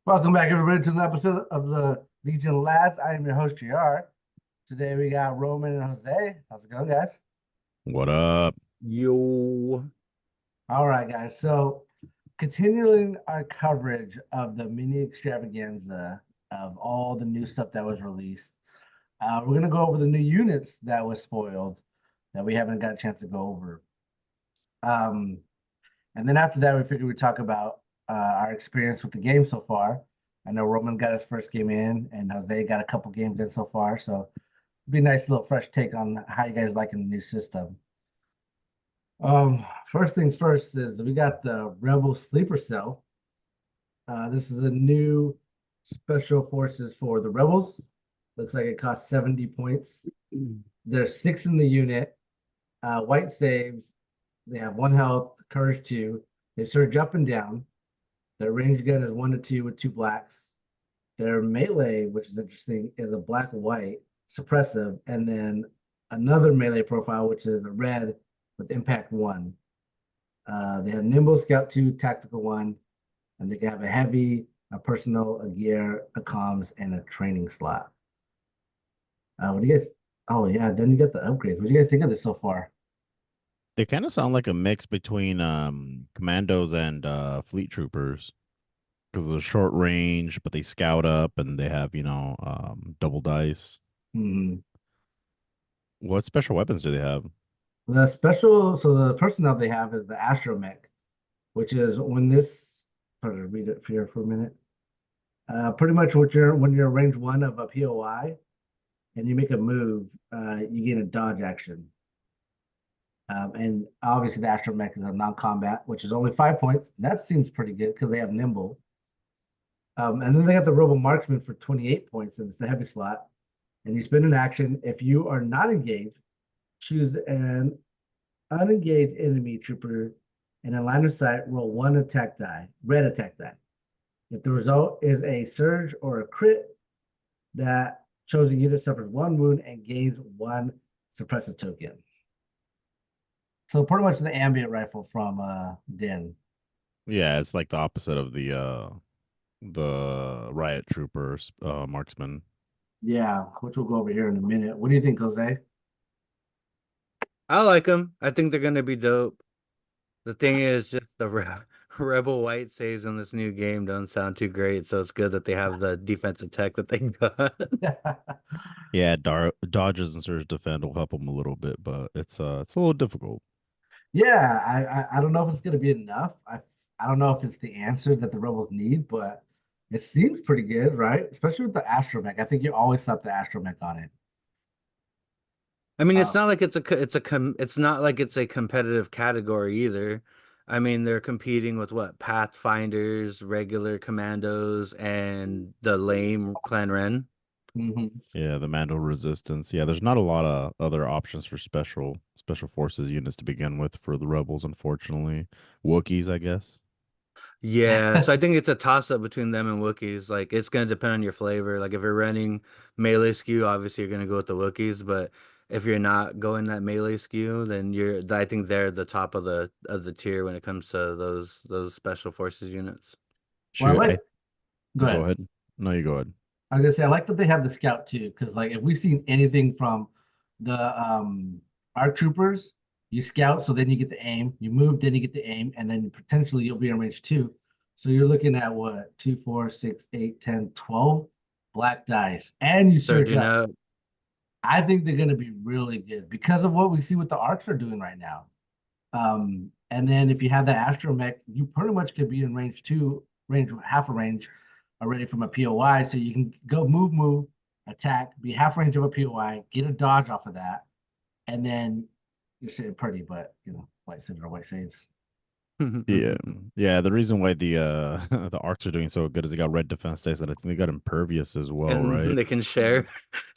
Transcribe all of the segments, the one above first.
Welcome back, everybody, to another episode of the Legion Lads. I am your host, JR. Today we got Roman and Jose. How's it going, guys? What up? Yo. All right, guys. So, continuing our coverage of the mini extravaganza of all the new stuff that was released, we're going to go over the new units that was spoiled that we haven't got a chance to go over. Um, and then after that, we figured we'd talk about our experience with the game so far. I know Roman got his first game in, and Jose got a couple games in so far. So it'd be a nice little fresh take on how you guys liking the new system. First things first is we got the Rebel Sleeper Cell. This is a new special forces for the Rebels. Looks like it costs 70 points. There's 6 in the unit. White saves. They have 1 health, courage 2. They surge up and down. Their range gun is 1 to 2 with 2 blacks. Their melee, which is interesting, is a black-white suppressive, and then another melee profile, which is a red with impact 1. They have nimble, scout 2, tactical 1, and they can have a heavy, a personal, a gear, a comms, and a training slot. What do you guys? Oh yeah, then you got the upgrades. What do you guys think of this so far? They kind of sound like a mix between commandos and fleet troopers because they're short range, but they scout up and they have, double dice. Hmm. What special weapons do they have? The special, so the personnel they have is the astromech, which is when this. Try to read it here for a minute. Pretty much when you're range 1 of a POI and you make a move, you get a dodge action. And obviously the astromech is a non-combat, which is only 5 points. That seems pretty good because they have nimble. And then they got the Robo Marksman for 28 points, and it's the heavy slot. And you spend an action. If you are not engaged, choose an unengaged enemy trooper and in line of sight, roll 1 attack die, red attack die. If the result is a surge or a crit, that chosen unit suffers 1 wound and gains 1 suppressive token. So pretty much the ambient rifle from Din. Yeah, it's like the opposite of the riot troopers marksman. Yeah, which we'll go over here in a minute. What do you think, Jose? I like them. I think they're gonna be dope. The thing is, just the Rebel White saves in this new game don't sound too great, so it's good that they have the defensive tech that they got. Yeah, dodges and surge defend will help them a little bit, but it's a little difficult. Yeah, I don't know if it's gonna be enough. I don't know if it's the answer that the rebels need, but it seems pretty good, right? Especially with the astromech. I think you always slap the astromech on it. I mean, Uh, it's not like it's a competitive category either. I mean, they're competing with what? Pathfinders, regular commandos, and the lame Clan Ren. mhm. Yeah, the Mando resistance. Yeah, there's not a lot of other options for special forces units to begin with for the rebels, unfortunately. Wookiees, I guess. Yeah, so I think it's a toss up between them and Wookiees. Like it's gonna depend on your flavor. Like if you're running melee skew, obviously you're gonna go with the Wookiees, but if you're not going that melee skew, then I think they're the top of the tier when it comes to those special forces units. Well, I Shoot, like. I Go go ahead. ahead. No, you go ahead. I was gonna say I like that they have the scout too, because like if we've seen anything from the ARC troopers, you scout, so then you get the aim, you move, then you get the aim, and then potentially you'll be in range 2. So you're looking at what 2, 4, 6, 8, 10, 12 black dice, and you surge Surgeon up. out. I think they're gonna be really good because of what we see what the arcs are doing right now. And then if you have the astromech, you pretty much could be in range 2, range half a range already from a POI. So you can go move, attack, be half range of a POI, get a dodge off of that, and then you're sitting pretty, but white saves or white saves. Yeah, yeah. The reason why the the arcs are doing so good is they got red defense dice, and I think they got impervious as well, And right? they can share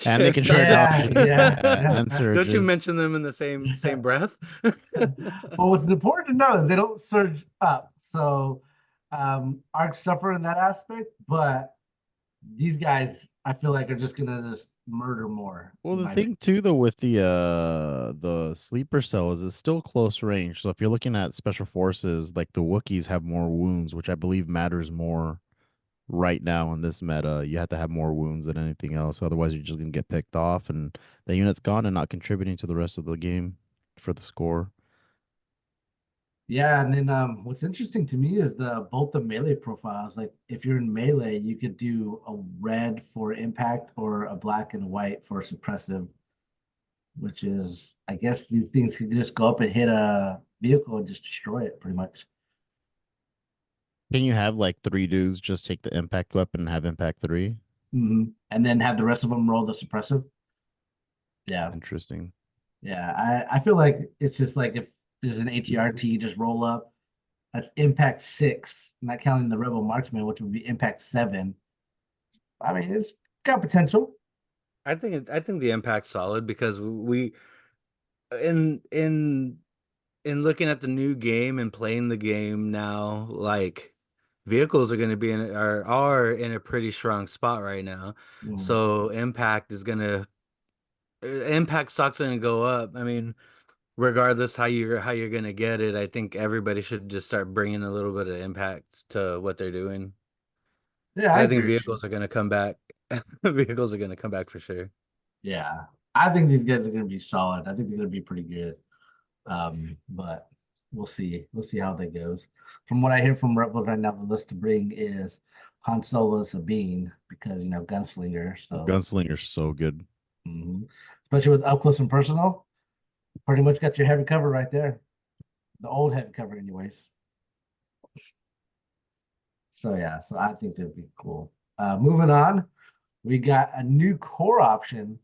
And they share can share Yeah, dodges yeah, and Don't you surges. mention them in the same yeah. breath? Well, what's important to know is they don't surge up. So arcs suffer in that aspect, but these guys, I feel like, are just gonna just murder more, Well, in the my opinion. thing too, though, with the sleeper cell is it's still close range. So if you're looking at special forces, like the Wookiees have more wounds, which I believe matters more right now in this meta. You have to have more wounds than anything else. Otherwise, you're just gonna get picked off, and the unit's gone and not contributing to the rest of the game for the score. Yeah, and then what's interesting to me is the both the melee profiles. Like if you're in melee, you could do a red for impact or a black and white for suppressive, which is I guess these things can just go up and hit a vehicle and just destroy it pretty much. Can you have like 3 dudes just take the impact weapon and have impact 3? And then have the rest of them roll the suppressive. Yeah, Interesting. yeah. I feel like it's just like if there's an ATRT, just roll up. That's impact 6, not counting the rebel marksman, which would be impact 7. I mean, it's got potential. I think the impact's solid because we in looking at the new game and playing the game now, like vehicles are going to be are in a pretty strong spot right now. Mm. So impact stock's going to go up. I mean, regardless how you're going to get it, I think everybody should just start bringing a little bit of impact to what they're doing. Yeah, Because I I think agree with you. vehicles are going to come back. Vehicles are going to come back for sure. Yeah, I think these guys are going to be solid. I think they're going to be pretty good. But we'll see. We'll see how that goes. From what I hear from Rebels right now, the list to bring is Han Solo, Sabine, because gunslinger. So, Gunslinger's so good. especially with up close and personal, pretty much got your heavy cover right there. The old heavy cover, anyways. So yeah, so I think that'd be cool. Moving on, we got a new core option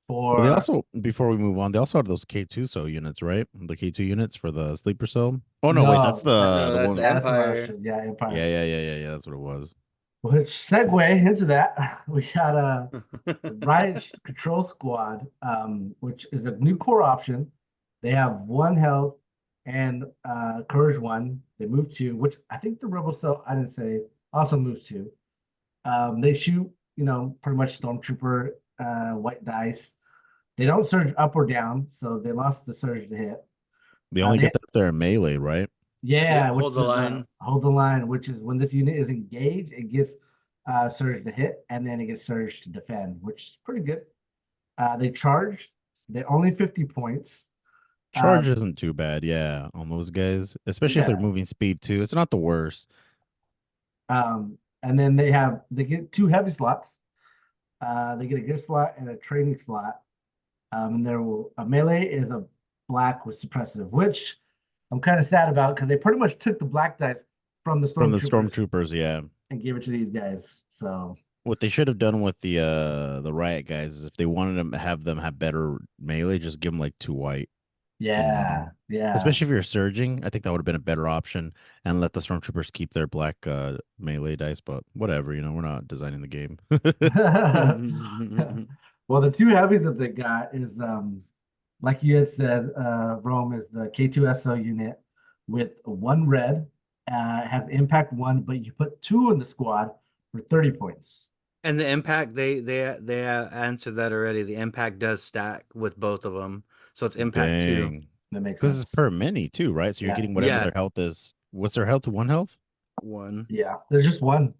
Well, they for also, before we move on, they also have those K2 cell units, right? The K2 units for the sleeper cell. Oh no, wait, that's no, the No, the that's one. yeah, that's an Empire. option. Yeah, Yeah, Empire. yeah, yeah, yeah, yeah. That's what it was. Which segue into that, we got a riot control squad, which is a new core option. They have 1 health and courage 1. They move 2, which I think the rebel cell I didn't say also moves 2. They shoot, pretty much stormtrooper white dice. They don't surge up or down, so they lost the surge to hit. They only They get that if they're in melee, right? Yeah, Yep, which hold the is line. hold the line, which is when this unit is engaged, it gets surge to hit, and then it gets surge to defend, which is pretty good. They charge. They're only 50 points. Charge isn't too bad, yeah, on those guys, especially if they're Yeah. moving speed too. It's not the worst. And then they get 2 heavy slots. They get a gift slot and a training slot. And a melee is a black with suppressive, which I'm kind of sad about because they pretty much took the black dice from the From the stormtroopers stormtroopers, yeah. and gave it to these guys. So What they should have done with the riot guys is if they wanted them to have better melee, just give them like 2 white. yeah, yeah. Especially if you're surging, I think that would have been a better option and let the stormtroopers keep their black melee dice, but whatever, we're not designing the game. Well, the 2 heavies that they got is like you had said, Rome is the K2SO unit with 1 red, has impact 1, but you put 2 in the squad for 30 points. And the impact, they answered that already. The impact does stack with both of them, so it's impact 2. Dang. That makes Because it's sense. per mini too, right? So you're Yeah, getting whatever Yeah, their health is. What's their health to 1 health? 1. yeah. There's just 1.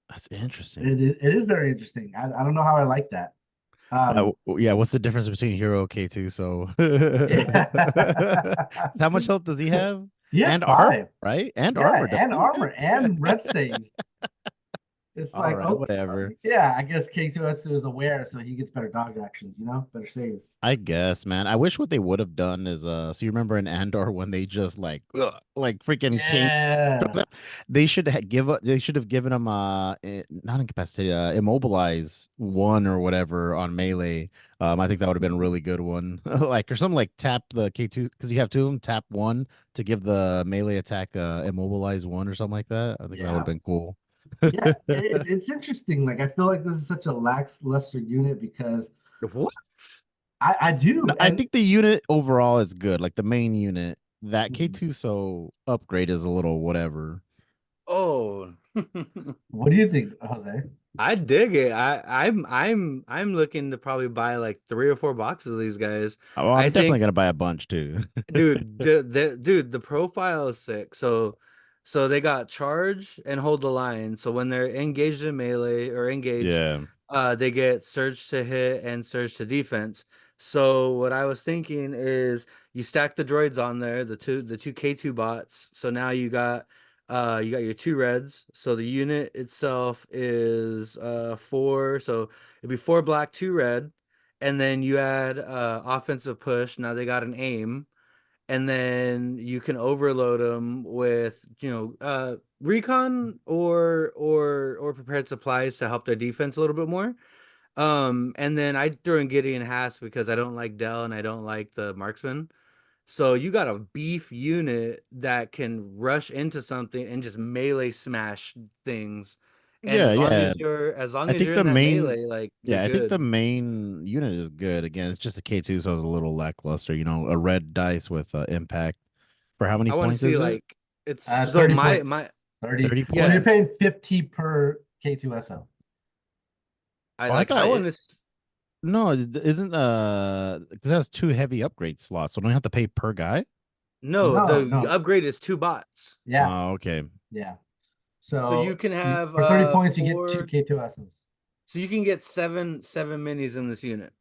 That's interesting. It is very interesting. I don't know how I like that. Yeah, what's the difference between Hero K2? So Yeah. how much health does he have? He has And armor, 5. right? And Yeah, armor, and doesn't he? armor and red saves. It's All like, right, oh, whatever. yeah, I guess K2S is aware, so he gets better dodge actions, better saves. I guess, man. I wish what they would have done is so you remember in Andor when they just like freaking came. Yeah. They should have given him not incapacitated, immobilize 1 or whatever on melee. I think that would have been a really good one. Like or something like tap the K2 because you have 2 of them, tap 1 to give the melee attack immobilize 1 or something like that. I think that would have Yeah. been cool. Yeah. It's interesting. Like, I feel like this is such a lackluster unit because What? I No, do. I And think the unit overall is good. Like the main unit, that Mhm. K2 so upgrade is a little whatever. Oh. What do you think, Jose? I dig it. I'm looking to probably buy like 3 or 4 boxes of these guys. Oh, I I'm definitely think, gonna buy a bunch too. dude, the profile is sick. So So they got charge and hold the line. So when they're engaged in melee or engaged, Yeah. they get surge to hit and surge to defense. So what I was thinking is you stack the droids on there, the two K2 bots. So now you got your two reds. So the unit itself is 4. So it'd be 4 black, 2 red. And then you add offensive push. Now they got an aim, and then you can overload them with recon or prepared supplies to help their defense a little bit more. And then I threw in Gideon Hask because I don't like Dell and I don't like the marksman. So you got a beef unit that can rush into something and just melee smash things. And Yeah, yeah. as long I as think you're the in that main melee, like you're yeah, I think the good. main unit is good. Again, it's just a K2, so it's a little lackluster. A red dice with impact. For how many I want to points see is it? like it's so 30 my points. 30. 30 Well, you're yeah, points? paying 50 per K2SO. I Oh, I like I thought want it to. no, it isn't because it has 2 heavy upgrade slots, so don't you have to pay per guy? No, No, the no. upgrade is 2 bots. Yeah, Oh, okay. yeah. So you So can have for 30 points, you get 2 4, K2SOs. so you can get seven minis in this unit.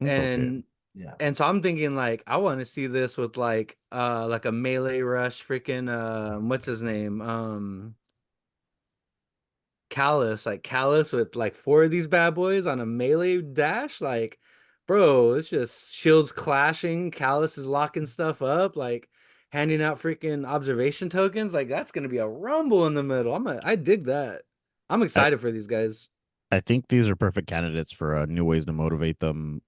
It's okay. And Yeah. so I'm thinking like I want to see this with like a melee rush freaking what's his name? Callus, like Callus with like 4 of these bad boys on a melee dash, like, bro, it's just shields clashing. Callus is locking stuff up, like handing out freaking observation tokens. Like that's gonna be a rumble in the middle. I dig that. I'm I excited for these guys. I think these are perfect candidates for new ways to motivate them,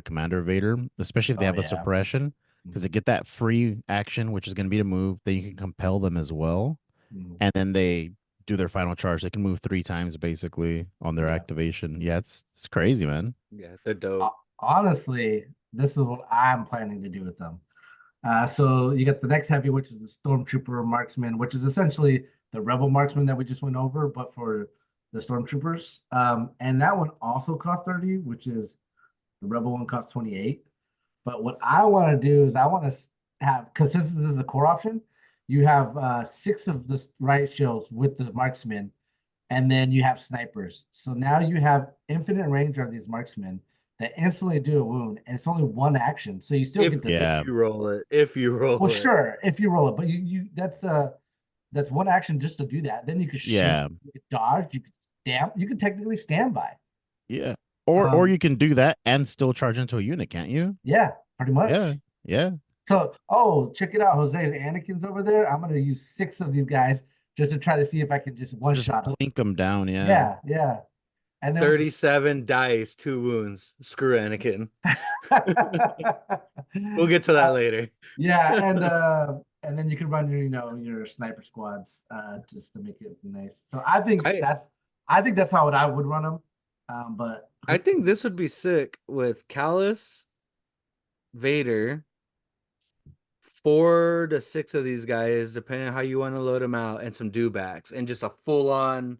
Commander Vader, especially if they Oh, have a yeah. suppression, because they Mhm. get that free action, which is going to be to move. Then you can compel them as well, Mhm. and then they do their final charge. They can move 3 times basically on their Yeah. activation. Yeah, it's crazy, man. Yeah, they're Ho- dope. Honestly, this is what I'm planning to do with them. So you get the next heavy, which is the Stormtrooper Marksman, which is essentially the Rebel Marksman that we just went over, but for the Stormtroopers. And that one also costs 30, which is the Rebel one costs 28. But what I want to do is I want to have, because since this is a core option, you have 6 of the riot shields with the Marksman, and then you have snipers. So now you have infinite range of these marksmen that instantly do a wound, and it's only one action. So you still get to, If Yeah, you roll it, if you well, roll it. sure, if you roll it, but you that's one action just to do that. Then you could shoot, yeah, you could dodge, you could stamp, you could technically stand by. yeah. Or Um, you can do that and still charge into a unit, can't you? yeah, pretty Yeah, much. yeah. So, oh, check it out, Jose. Anakin's over there. I'm gonna use 6 of these guys just to try to see if I can just one Just shot them. blink them down. Yeah. Yeah, yeah. And then with the 37 dice, 2 wounds. Screw Anakin. We'll get to that uh, later. yeah, and then you can run your sniper squads just to make it nice. So I I think that's how I would run them. But I think this would be sick with Callus, Vader, 4 to 6 of these guys, depending on how you want to load them out, and some dewbacks, and just a full on.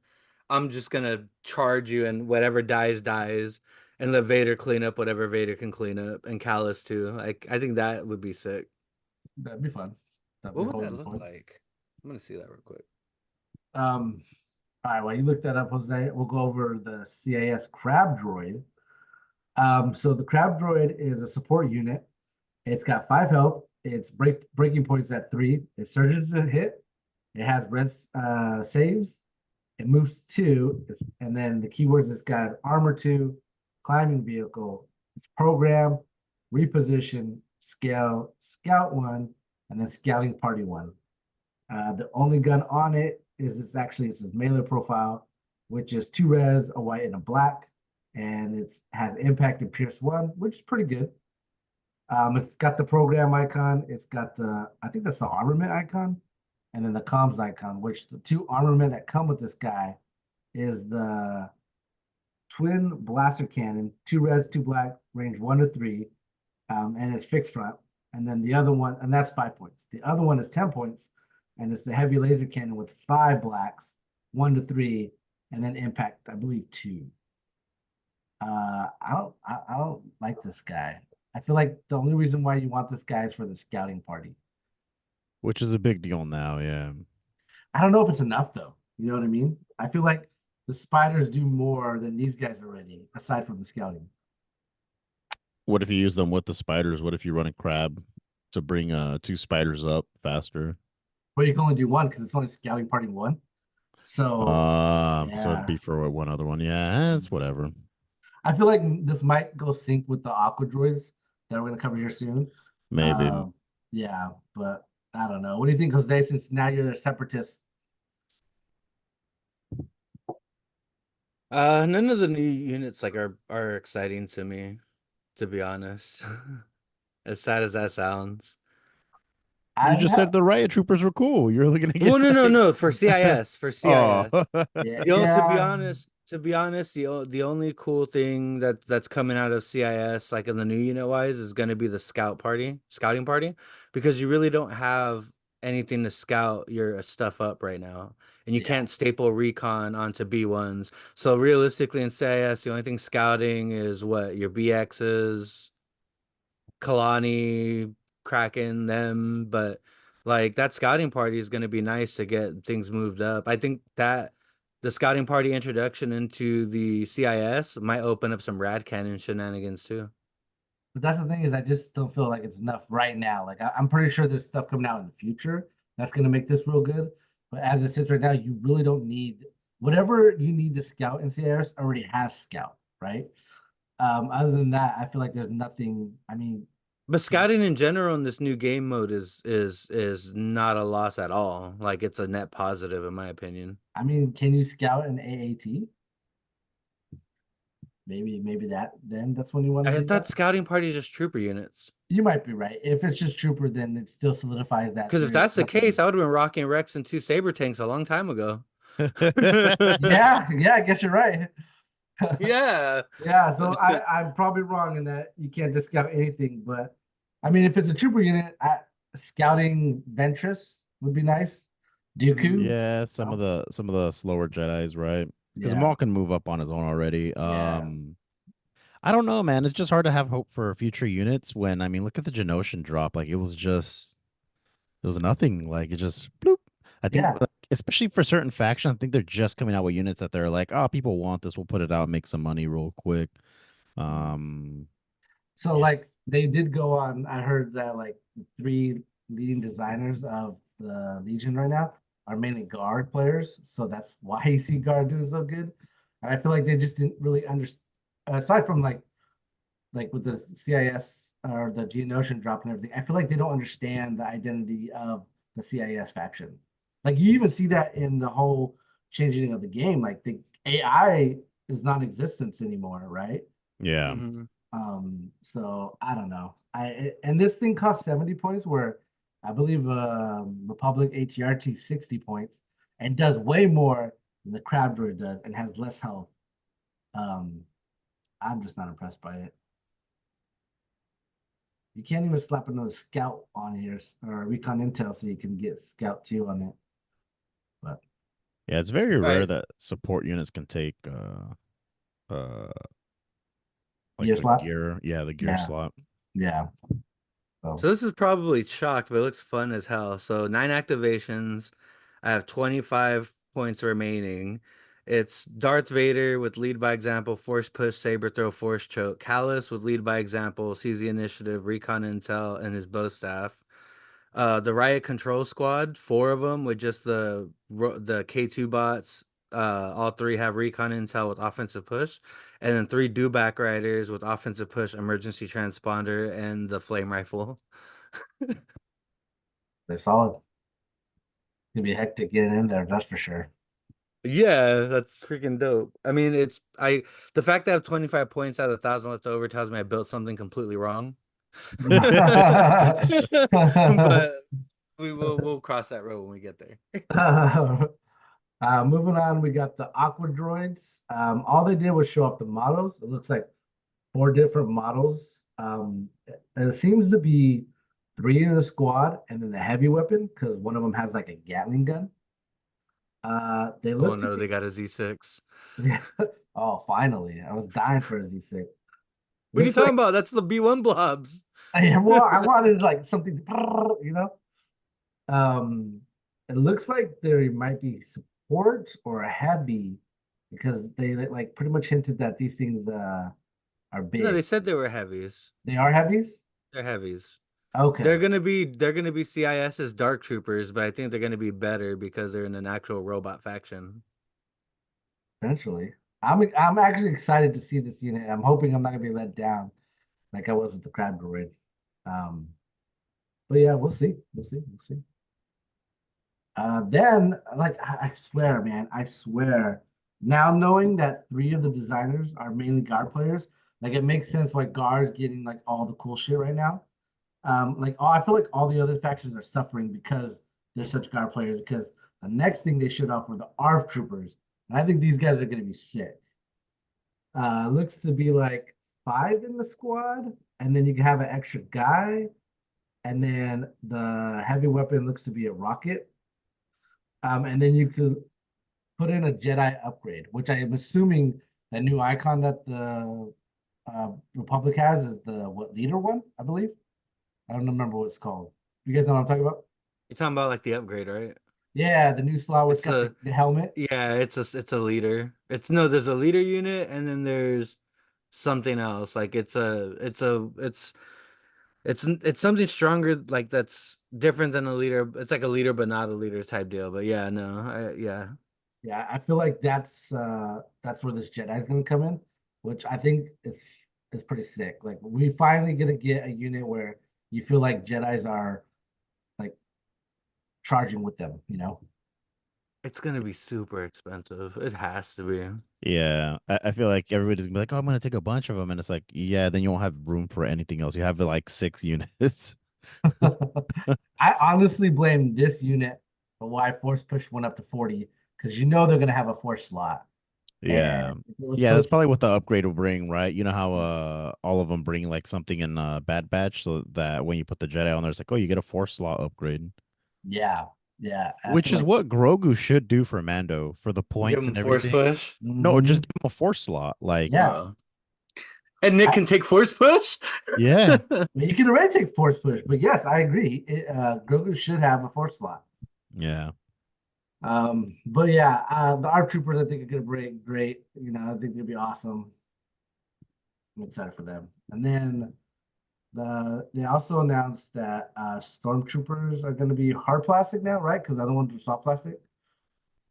I'm just gonna charge you, and whatever dies dies, and let Vader clean up whatever Vader can clean up, and Callus too. Like I think that would be sick. that'd be fun. That'd be What a would whole that new look point. like? I'm gonna see that real quick. All right, while you look that up, Jose, we'll go over the CAS Crab Droid. So the Crab Droid is a support unit. It's got 5 health. Its breaking points at 3. It surges to hit. It has red saves. It moves 2. And then the keywords it's got armor 2, climbing vehicle, program, reposition, scale, scout 1, and then scouting party 1. The only gun on it is it's its melee profile, which is 2 reds, a white, and a black. And it has impact and pierce 1, which is pretty good. It's got the program icon. It's got I think that's the armament icon, and then the comms icon, which the 2 armament that come with this guy is the twin blaster cannon, 2 reds, 2 black, range 1 to 3, and it's fixed front. And then the other one, and that's 5 points. The other one is 10 points, and it's the heavy laser cannon with 5 blacks, 1 to 3, and then impact, I believe 2. I don't like this guy. I feel like the only reason why you want this guy is for the scouting party. which is a big deal now. Yeah. I don't know if it's enough though. You know what I mean? I feel like the spiders do more than these guys already, aside from the scouting. What if you use them with the spiders? What if you run a crab to bring two spiders up faster? But you can only do one because it's only scouting party one. So So it'd yeah. be for one other one. Yeah, it's whatever. I feel like this might go sync with the aqua droids that we're gonna cover here soon. Maybe. Yeah, but I don't know. What do you think, Jose? Since now you're a separatist. None of the new units like are exciting to me, to be honest. As sad as that sounds. You I just said have, the riot troopers were cool. You're really gonna get Well, no, like for CIS, for oh CIS. yeah, To be yeah, honest, the only cool thing that's coming out of CIS, like in the new unit wise, is going to be the scouting party, because you really don't have anything to scout your stuff up right now, and you yeah. can't staple recon onto B1s. So realistically, in CIS, the only thing scouting is what your BXs, Kalani, Kraken, them, but like that scouting party is going to be nice to get things moved up. I think that the scouting party introduction into the CIS might open up some rad cannon shenanigans too. But that's the thing is, I just don't feel like it's enough right now. Like I'm pretty sure there's stuff coming out in the future that's gonna make this real good. But as it sits right now, you really don't need whatever you need to scout in CIS already has scout, right? Other than that, I feel like there's nothing. I mean, But scouting in general in this new game mode is not a loss at all. Like it's a net positive in my opinion. can you scout an AAT? Maybe that then that's when you want to I do thought that. scouting party is just trooper units. You might be right. If it's just trooper, then it still solidifies that Because if there is that's the case, something. I would have been rocking Rex and two saber tanks a long time ago. Yeah, I guess you're right. Yeah. Yeah, so I'm probably wrong in that you can't just scout anything, but I mean, if it's a trooper unit, scouting Ventress would be nice. Dooku, yeah, oh, some of the slower Jedi's, right? Because yeah, Maul can move up on his own already. yeah. I don't know, man. It's just hard to have hope for future units when I mean, look at the Genoshan drop. Like it was nothing. Like it just bloop. I think, Yeah. especially for certain factions, I think they're just coming out with units that they're like, oh, people want this. We'll put it out, make some money real quick. Um, So like they did go on. I heard that like the three leading designers of the Legion right now are mainly guard players. So that's why you see guard doing so good. And I feel like they just didn't really understand. Aside from like with the CIS or the Geonosian drop and everything, I feel like they don't understand the identity of the CIS faction. Like you even see that in the whole changing of the game. Like the AI is non-existence anymore, right? yeah. Mhm. So I don't know. And this thing costs 70 points, where I believe Republic ATRT 60 points and does way more than the Crab Droid does and has less health. Um, I'm just not impressed by it. You can't even slap another scout on here or recon intel so you can get scout 2 on it. But Yeah, it's very rare Right. that support units can take like gear the slot? gear. Yeah, the gear Yeah, slot. yeah. So So this is probably chalked, but it looks fun as hell. So 9 activations. I have 25 points remaining. It's Darth Vader with lead by example, force push, saber throw, force choke. Callus with lead by example, sees the initiative, recon intel, and his bow staff. The Riot Control Squad, four of them with just the K2 bots. All three have recon intel with offensive push, and then three dewback riders with offensive push, emergency transponder, and the flame rifle. they're solid. It's gonna be hectic getting in there, that's for sure. Yeah, that's freaking dope. I mean, the fact that I have 25 points out of 1,000 left over tells me I built something completely wrong. But we'll cross that road when we get there. Moving on, we got the Aqua Droids. All they did was show off the models. It looks like 4 different models. It seems to be 3 in the squad and then the heavy weapon because one of them has like a Gatling gun. They Oh look to no, be they got a Z6. oh, finally. I was dying for a Z6. What are you Looks talking like about? That's the B1 blobs. well, I wanted like something, you know. It looks like there might be support or a heavy because they like pretty much hinted that these things are No, they big. said they were heavies. They are heavies? They're heavies. Okay, They're gonna be CIS's Dark Troopers, but I think they're gonna be better because they're in an actual robot faction. eventually. I'm actually excited to see this unit. I'm hoping I'm not gonna be let down like I was with the crab droid. Um, but yeah, we'll see. We'll see. We'll see. Then, like, I swear, man, I swear. Now knowing that three of the designers are mainly guard players, like it makes sense why guards getting like all the cool shit right now. Like, I feel like all the other factions are suffering because they're such guard players. Because the next thing they showed off were the ARF troopers, and I think these guys are gonna be sick. Looks to be like five in the squad, and then you can have an extra guy, and then the heavy weapon looks to be a rocket. And then you could put in a Jedi upgrade, which I am assuming the new icon that the Republic has is the what leader one, I believe. I don't remember what it's called. You guys know what I'm talking about? You're talking about like the upgrade, right? Yeah, the new slot where it's It's got a the helmet. Yeah, it's a leader. It's no, there's a leader unit and then there's something else. Like it's something stronger like that's different than a leader. It's like a leader but not a leader type deal. But yeah, no. Yeah. Yeah, I feel like that's where this Jedi is gonna come in, which I think is pretty sick. Like we finally gonna get a unit where you feel like Jedi's are like charging with them, you know? It's gonna be super expensive. It has to be. Yeah, I feel like everybody's gonna be like, "Oh, I'm gonna take a bunch of them," and it's like, yeah, then you won't have room for anything else. You have like 6 units. I honestly blame this unit for why Force Push went up to 40 because you know they're gonna have a force slot. Yeah, And it was yeah, so that's probably what the upgrade will bring, right? You know how all of them bring like something in Bad Batch, so that when you put the Jedi on there, it's like, oh, you get a 4 slot upgrade, yeah, yeah. I which feel is like what Grogu should do for Mando for the Give points him and force everything. push. No, just mhm, give him a 4 slot, like, yeah. And Nick I, can take force push? yeah. you can already take Force Push, but yes, I agree. Grogu should have a force slot. Yeah. But yeah, the ARC troopers I think are gonna break great. You know, I think they'll be awesome. I'm excited for them. And then they also announced that stormtroopers are gonna be hard plastic now, right? Because the other ones were soft plastic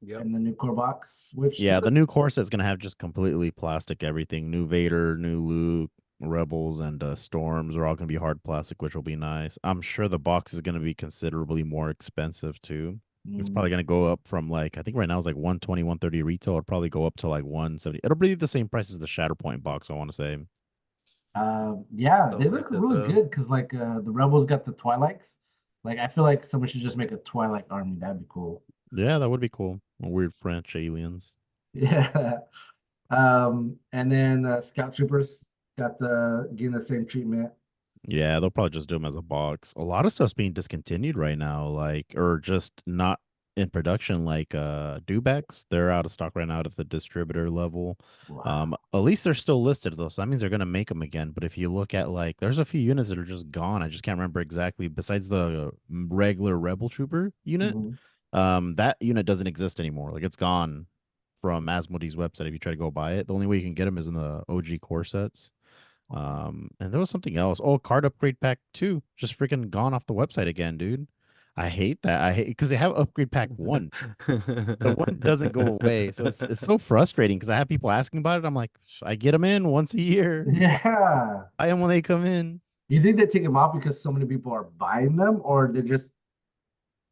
Yep. in the new core box, which Yeah, the new core set's gonna have just completely plastic everything. New Vader, new Luke, Rebels, and Storms are all gonna be hard plastic, which will be nice. I'm sure the box is gonna be considerably more expensive too. It's probably mm, gonna go up from like I think right now it's like 120, 130 retail. It'll probably go up to like 170. It'll be the same price as the Shatterpoint box, I want to say. yeah, So they look worth it really though. good because like the rebels got the Twilights. Like I feel like someone should just make a Twilight army. That'd be cool. Yeah, that would be cool. Weird French aliens. Yeah. And then Scout Troopers got the getting the same treatment. Yeah, they'll probably just do them as a box. A lot of stuff's being discontinued right now, like or just not in production, like Dewbacks. They're out of stock right now at the distributor level. Wow. At least they're still listed though, so that means they're gonna make them again. But if you look at like, there's a few units that are just gone. I just can't remember exactly. Besides the regular Rebel Trooper unit, Mhm. that unit doesn't exist anymore. Like it's gone from Asmodee's website. If you try to go buy it, the only way you can get them is in the OG core sets. And there was something else. Oh, card upgrade pack 2 just freaking gone off the website again, dude. I hate that. I hate because they have upgrade pack 1. The one doesn't go away. So it's so frustrating because I have people asking about it. I'm like, I get them in once a year. Yeah. I am when they come in. You think they take them off because so many people are buying them, or they just?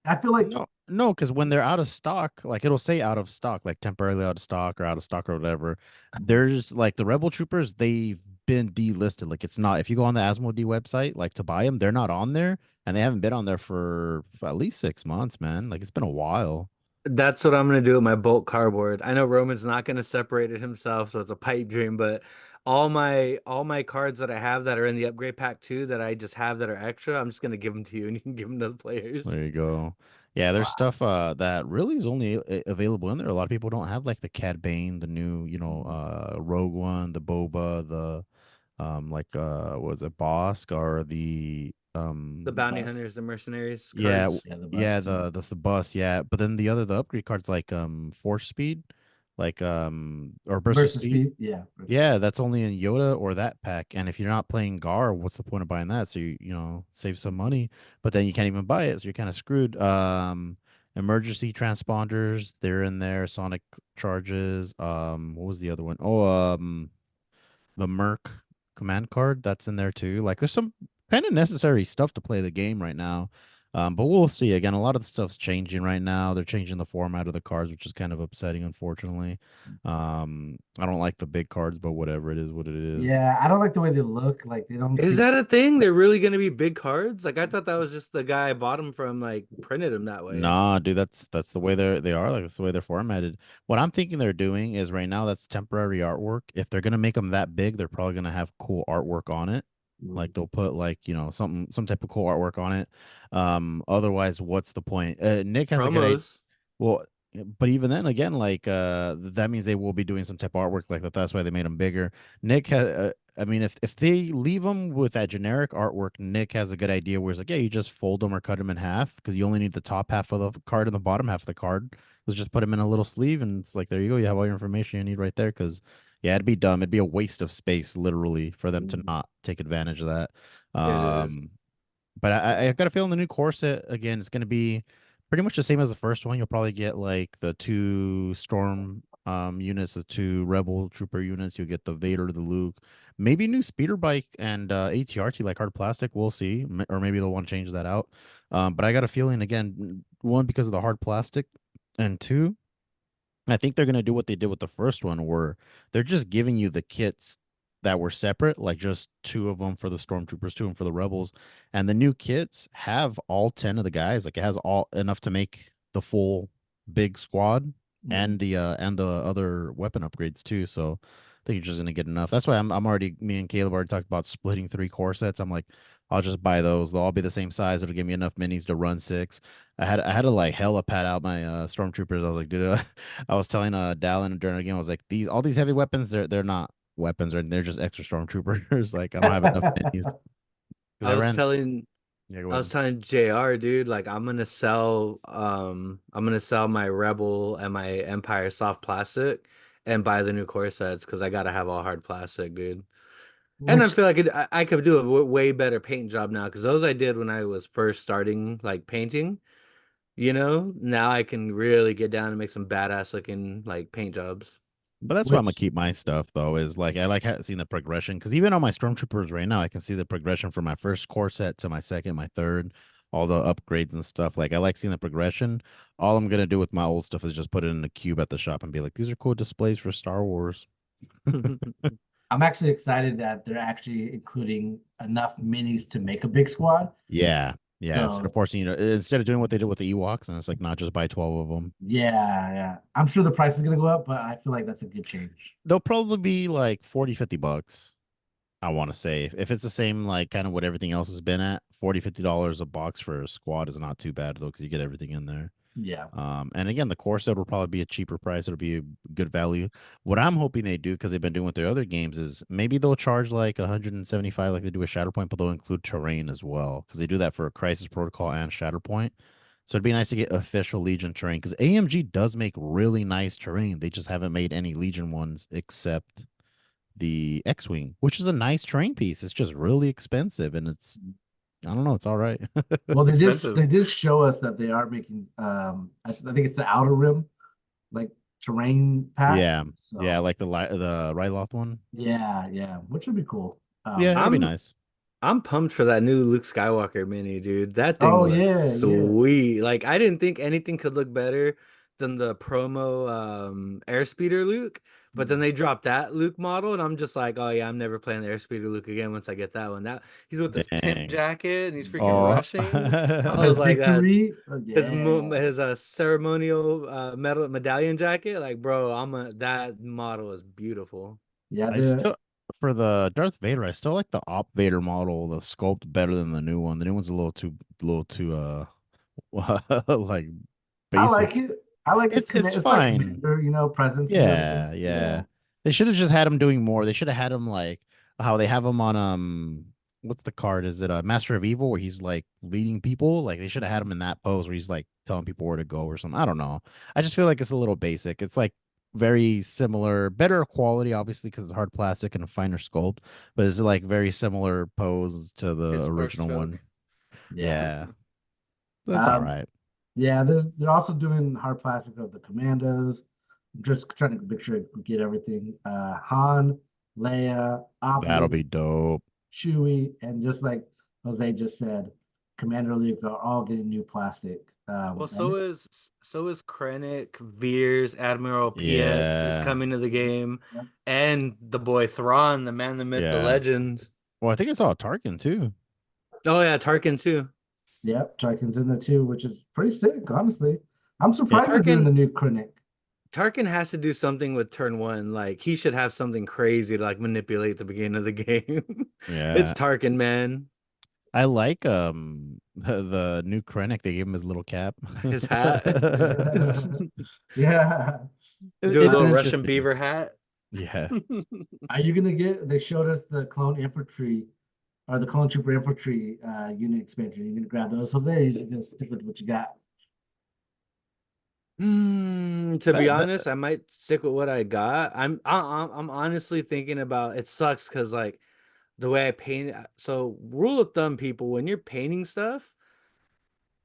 I feel like. No, because when they're out of stock, like it'll say out of stock, like temporarily out of stock or out of stock or whatever. There's like the Rebel Troopers, they've been delisted. Like it's not, if you go on the Asmodee website, like to buy them, they're not on there and they haven't been on there for at least 6 months, man. Like it's been a while. That's what I'm gonna do with my bulk cardboard. I know Roman's not gonna separate it himself, so it's a pipe dream, but all my cards that I have that are in the upgrade pack too that I just have that are extra, I'm just gonna give them to you and you can give them to the players. There you go. Yeah, there's Wow. stuff that really is only available in there. A lot of people don't have like the Cad Bane, the new, Rogue One, the Boba, the like was it Bosk or the The bounty bus. hunters, the mercenaries Yeah, cards. Yeah, the yeah, bus too. the bus, yeah. But then the upgrade cards like force speed, like or burst of Versus speed. speed. Yeah. Yeah, that's only in Yoda or that pack. And if you're not playing Gar, what's the point of buying that? So you save some money, but then you can't even buy it, so you're kind of screwed. Emergency transponders, they're in there. Sonic charges. What was the other one? Oh, the Merc command card that's in there too. Like there's some kind of necessary stuff to play the game right now. But we'll see. Again, a lot of the stuff's changing right now. They're changing the format of the cards, which is kind of upsetting, unfortunately. I don't like the big cards, but whatever, it is what it is. Yeah, I don't like the way they look. Like they don't Is seem. that a thing? They're really gonna be big cards? Like I thought that was just the guy I bought them from, like printed them that way. Nah, dude, that's the way they are. Like that's the way they're formatted. What I'm thinking they're doing is right now that's temporary artwork. If they're gonna make them that big, they're probably gonna have cool artwork on it. Like they'll put like some type of cool artwork on it. Otherwise, what's the point? Nick has a good idea. Promos. Well, but even then, again, like that means they will be doing some type of artwork like that. That's why they made them bigger. Nick has, I mean, if they leave them with that generic artwork, Nick has a good idea where it's like, yeah, you just fold them or cut them in half because you only need the top half of the card and the bottom half of the card. Let's just put them in a little sleeve, and it's like there you go. You have all your information you need right there. Because yeah, it'd be dumb. It'd be a waste of space, literally, for them to not take advantage of that. It is. Um, but I've got a feeling the new core set again is going to be pretty much the same as the first one. You'll probably get like the two storm units, the two rebel trooper units. You'll get the Vader, the Luke, maybe new speeder bike and ATRT like hard plastic. We'll see, or maybe they'll want to change that out. But I got a feeling again, one because of the hard plastic, and two, I think they're gonna do what they did with the first one, where they're just giving you the kits that were separate, like just two of them for the stormtroopers, two of them for the rebels, and the new kits have all 10 of the guys. Like it has all enough to make the full big squad and the other weapon upgrades too. So I think you're just gonna get enough. That's why I'm already me and Caleb already talked about splitting 3 core sets. I'm like, I'll just buy those. They'll all be the same size. It'll give me enough minis to run 6. I had to like hella pad out my stormtroopers. I was like, dude, I was telling Dallin during the game, I was like, all these heavy weapons, they're not weapons, or they're just extra stormtroopers. Like I don't have enough minis. Because I I was ran. telling Yeah, go I was ahead. telling JR, dude, like I'm gonna sell my Rebel and my Empire soft plastic and buy the new core sets because I gotta have all hard plastic, dude. And I Which feel like I could do a way better paint job now because those I did when I was first starting like painting. Now I can really get down and make some badass looking like paint jobs. But that's why I'm gonna which keep my stuff though. Is like I like seeing the progression because even on my stormtroopers right now, I can see the progression from my first core set to my second, my third, all the upgrades and stuff. Like I like seeing the progression. All I'm gonna do with my old stuff is just put it in a cube at the shop and be like, these are cool displays for Star Wars. I'm actually excited that they're actually including enough minis to make a big squad. Yeah, yeah. Instead of So forcing instead of doing what they did with the Ewoks, and it's like not just buy 12 of them. yeah, yeah. I'm sure the price is gonna go up, but I feel like that's a good change. They'll probably be like 40, $50. I want to say if it's the same like kind of what everything else has been at, $40, $50 a box for a squad is not too bad though because you get everything in there. Yeah. And again, the core set will probably be a cheaper price. It'll be a good value. What I'm hoping they do, because they've been doing with their other games, is maybe they'll charge like 175, like they do with Shatterpoint, but they'll include terrain as well, because they do that for Crisis Protocol and Shatterpoint. So it'd be nice to get official Legion terrain, because AMG does make really nice terrain. They just haven't made any Legion ones except the X-Wing, which is a nice terrain piece. It's just really expensive, and I don't know, it's all right. Well, It's they expensive. did show us that they are making I think it's the outer rim like terrain pack. Yeah, yeah, So like the Ryloth one. yeah, yeah, which would be cool. Yeah, it'll be I'm nice. I'm pumped for that new Luke Skywalker mini, dude. That thing Oh looks yeah, yeah. sweet. Like I didn't think anything could look better than the promo Airspeeder Luke, but then they dropped that Luke model, and I'm just like, oh yeah, I'm never playing the Airspeeder Luke again once I get that one. Now he's with this pimp Dang. jacket and he's freaking Oh, rushing. I The was like, that's victory, yeah, his ceremonial medal medallion jacket. Like, bro, that model is beautiful. yeah. I still for the Darth Vader, I still like the Op Vader model, the sculpt better than the new one. The new one's a little too like I like basic. it. I like his It's command. It's like fine. commander, presence and Yeah, everything. Yeah, yeah. They should have just had him doing more. They should have had him like how they have him on what's the card? Is it a Master of Evil where he's like leading people? Like they should have had him in that pose where he's like telling people where to go or something. I don't know. I just feel like it's a little basic. It's like very similar, better quality, obviously, because it's hard plastic and a finer sculpt, but it's like very similar pose to the It's brush original stroke. one. Yeah. Yeah, that's all Um, right. yeah, they're also doing hard plastic of the commandos. I'm just trying to make sure I get everything. Han, Leia, That'll Abu, be dope. Chewie, and just like Jose just said, Commander Luke are all getting new plastic. Well, And so is Krennic, Veers, Admiral Piet is Yeah, coming to the game, and the boy Thrawn, the man, the myth, the yeah. legend. Well, I think I saw a Tarkin too. Oh yeah, Tarkin too. yep, Tarkin's in there too, which is pretty sick, honestly. I'm Yeah, surprised they're doing Tarkin the new Krennic. Tarkin has to do something with turn one. Like he should have something crazy to like manipulate the beginning of the game. It's yeah. Tarkin, man. I like the new Krennic. They gave him his little cap. His hat. Yeah. Do a It's Uh, little Russian interesting. beaver hat. Yeah, are you gonna get? They showed us the clone infantry or the clone trooper infantry unit expansion. Are you gonna grab those over there? Or you just gonna stick with what you got? To be that honest, I might stick with what I got. I'm honestly thinking about it sucks because like the way I paint so rule of thumb people when you're painting stuff,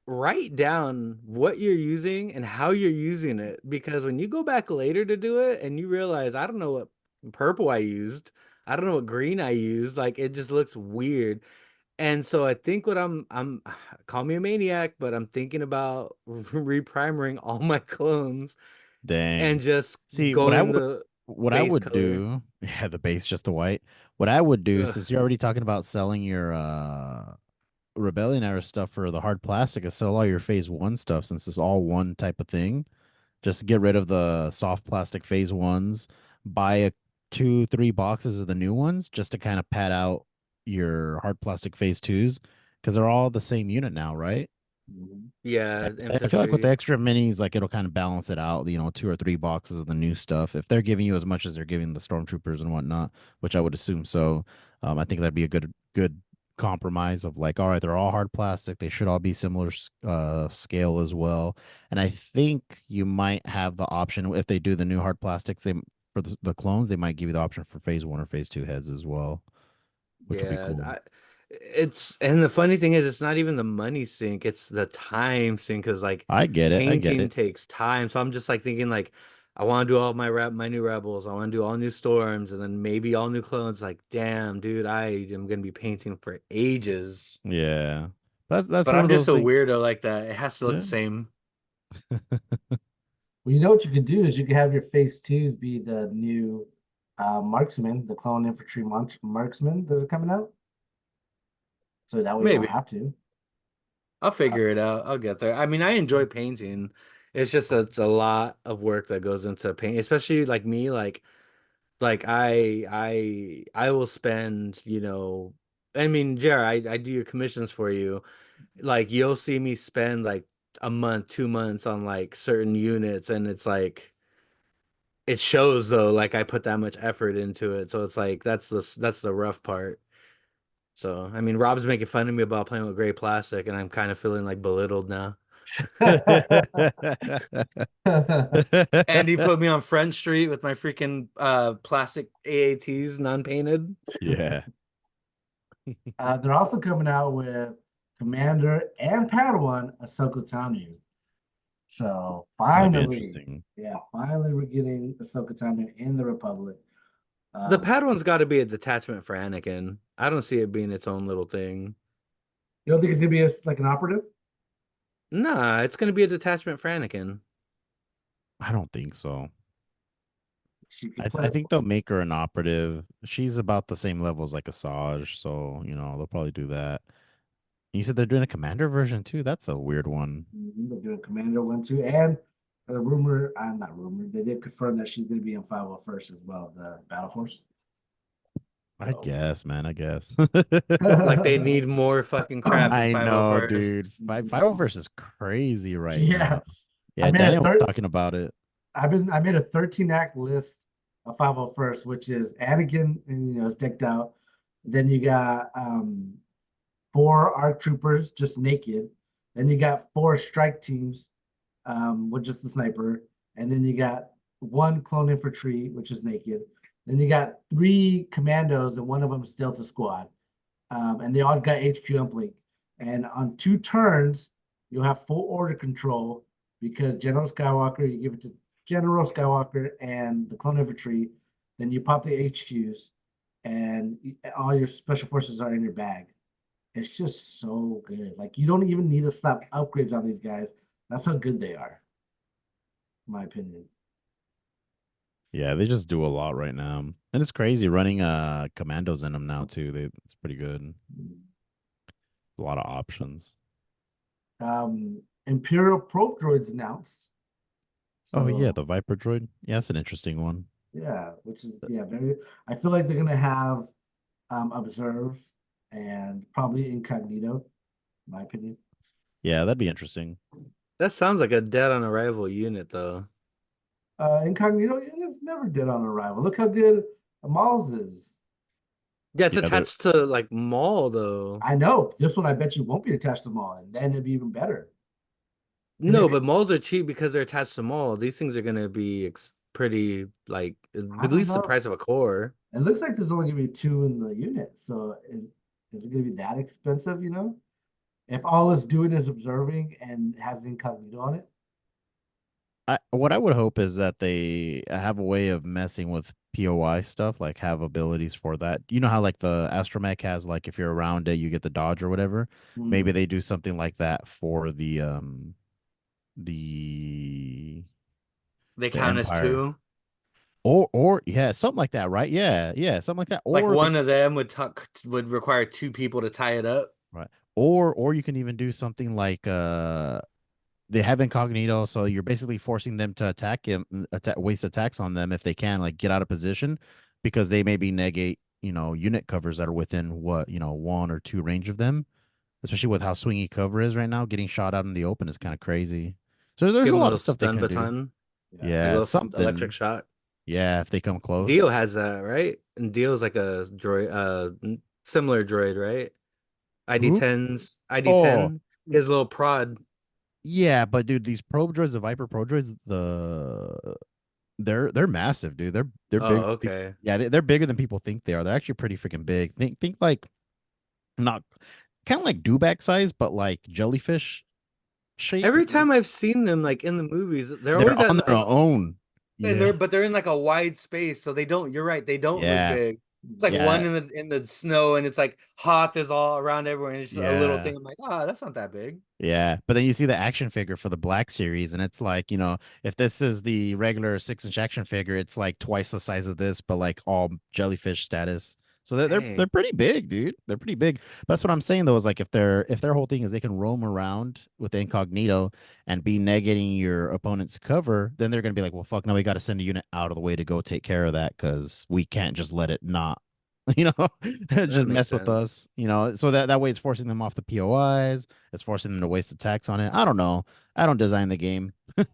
write down what you're using and how you're using it because when you go back later to do it and you realize I don't know what purple I used, I don't know what green I used, like it just looks weird. And so I think what I'm call me a maniac, but I'm thinking about reprimering all my clones and dang. just See, going the what I base would color. do, yeah, the base just the white. What I would do, Ugh. since you're already talking about selling your Rebellion era stuff for the hard plastic, is sell all your phase one stuff since it's all one type of thing. Just get rid of the soft plastic phase ones, buy a two, three boxes of the new ones just to kind of pad out your hard plastic phase twos because they're all the same unit now, right? Mhm. Yeah, I feel like with the infantry. extra minis, like it'll kind of balance it out, two or three boxes of the new stuff. If they're giving you as much as they're giving the stormtroopers and whatnot, which I would assume so, I think that'd be a good compromise of like, all right, they're all hard plastic. They should all be similar scale as well. And I think you might have the option if they do the new hard plastics, they for the clones, they might give you the option for phase one or phase two heads as well, which would be Yeah, cool. it's and the funny thing is, it's not even the money sink; it's the time sink. Because like I get it. I get painting it. takes time, so I'm just like thinking like I want to do all my new rebels. I want to do all new storms, and then maybe all new clones. Like, damn, dude, I am gonna be painting for ages. Yeah. That's But one I'm of just those a things. weirdo like that. It has to look Yeah. the same. Well, you know what you could do is you could have your phase twos be the new marksman, the clone infantry marksman that are coming out. So that way you don't Maybe have to. I'll Uh, figure it out. I'll get there. I mean, I enjoy painting. It's just it's a lot of work that goes into paint, especially like me, like I will spend, I mean, Jared, I do your commissions for you. Like you'll see me spend like a month, 2 months on like certain units, and it's like it shows though, like I put that much effort into it. So it's like that's the rough part. So I mean, Rob's making fun of me about playing with gray plastic, and I'm kind of feeling like belittled now. And he put me on Front Street with my freaking plastic AATs non-painted. Yeah. they're also coming out with Commander and Padawan Ahsoka Tano. So That'd be finally, interesting. yeah, finally we're getting Ahsoka Tano in the Republic. The Um, Padawan's got to be a detachment for Anakin. I don't see it being its own little thing. you don't think it's gonna be like an operative? Nah, it's gonna be a detachment for Anakin. I don't think so. She could I play. think they'll make her an operative. She's about the same level as like Asajj, so they'll probably do that. You said they're doing a commander version too. That's a weird one. They're doing Commander 1, 2, and the rumor, not rumor, they did confirm that she's gonna be in 501st as well, the Battle Force. I So guess, man. I guess. Like they need more fucking crap in I know, 501st. dude. Five versus crazy right yeah, now. I Yeah, made a Daniel was third. talking about it. I made a 13 act list of 501st, which is Anakin and is decked out. Then you got 4 ARC troopers just naked. Then you got 4 strike teams with just the sniper. And then you got 1 clone infantry, which is naked. Then you got 3 commandos, and one of them is Delta Squad. And they all got HQ uplink. And on 2 turns, you'll have full order control because General Skywalker, you give it to General Skywalker and the clone infantry. Then you pop the HQs, and all your special forces are in your bag. It's just so good. Like you don't even need to slap upgrades on these guys. That's how good they are, in my opinion. Yeah, they just do a lot right now. And it's crazy running commandos in them now too. It's pretty good. A lot of options. Imperial probe droids announced. Oh yeah, So the Viper droid. Yeah, that's an interesting one. yeah, which is very. I feel like they're gonna have observe and probably incognito, in my opinion. Yeah, that'd be interesting. That sounds like a dead on arrival unit, though. Incognito units never did on arrival. Look how good Amal's is. Yeah, it's Yeah, they're attached to like Maul, though. I know this one. I bet you won't be attached to Maul, and then it'd be even better. Because No, but Mauls are cheap because they're attached to Maul. These things are gonna be pretty like I at don't least the know. price of a core. It looks like there's only gonna be 2 in the unit, so is it gonna be that expensive? If all it's doing is observing and has incognito on it. what I would hope is that they have a way of messing with POI stuff, like have abilities for that. You know how like the astromech has like if you're around it, you get the dodge or whatever. Maybe Hmm. they do something like that for the They the count as Empire. two. Or yeah, something like that, right? Yeah, yeah, something like that. Like Or one of them would require 2 people to tie it up. right. Or you can even do something like they have incognito, so you're basically forcing them to attack him, waste attacks on them if they can, like get out of position, because they maybe negate, unit covers that are within 1 or 2 range of them. Especially with how swingy cover is right now, getting shot out in the open is kind of crazy. So there's Give a them a lot little of stuff they stun can do. baton, Yeah. like a Yeah, little electric something. shot. Yeah, if they come Dio close. has that, right? And Dio's like a droid, similar droid, right? Who? Oh, ID10, his little prod. yeah, but dude, these probe droids, the Viper probe droids, they're massive, dude. They're big. Oh, okay. Yeah, they're bigger than people think they are. They're actually pretty freaking big. Think like not kind of like dewback size, but like jellyfish shape. Every time I've seen them like in the movies, they're always They're at on their like own. and Yeah. they're in like a wide space, so they don't. You're right, they don't look Yeah. big. It's like one Yeah. in the snow, and it's like hot is all around everyone. It's just a little Yeah. thing. I'm like, ah, that's not that big. Yeah, but then you see the action figure for the Black Series, and it's like, if this is the regular 6-inch action figure, it's like twice the size of this, but like all jellyfish status. So they're Dang, pretty big, dude. They're pretty big. That's what I'm saying though, is like if their whole thing is they can roam around with the incognito and be negating your opponent's cover, then they're gonna be like, well, fuck, no, we got to send a unit out of the way to go take care of that because we can't just let it not, you know, that just makes mess with sense. us, so that way it's forcing them off the POIs. It's forcing them to waste attacks on it. I don't know. I don't design the game. I'm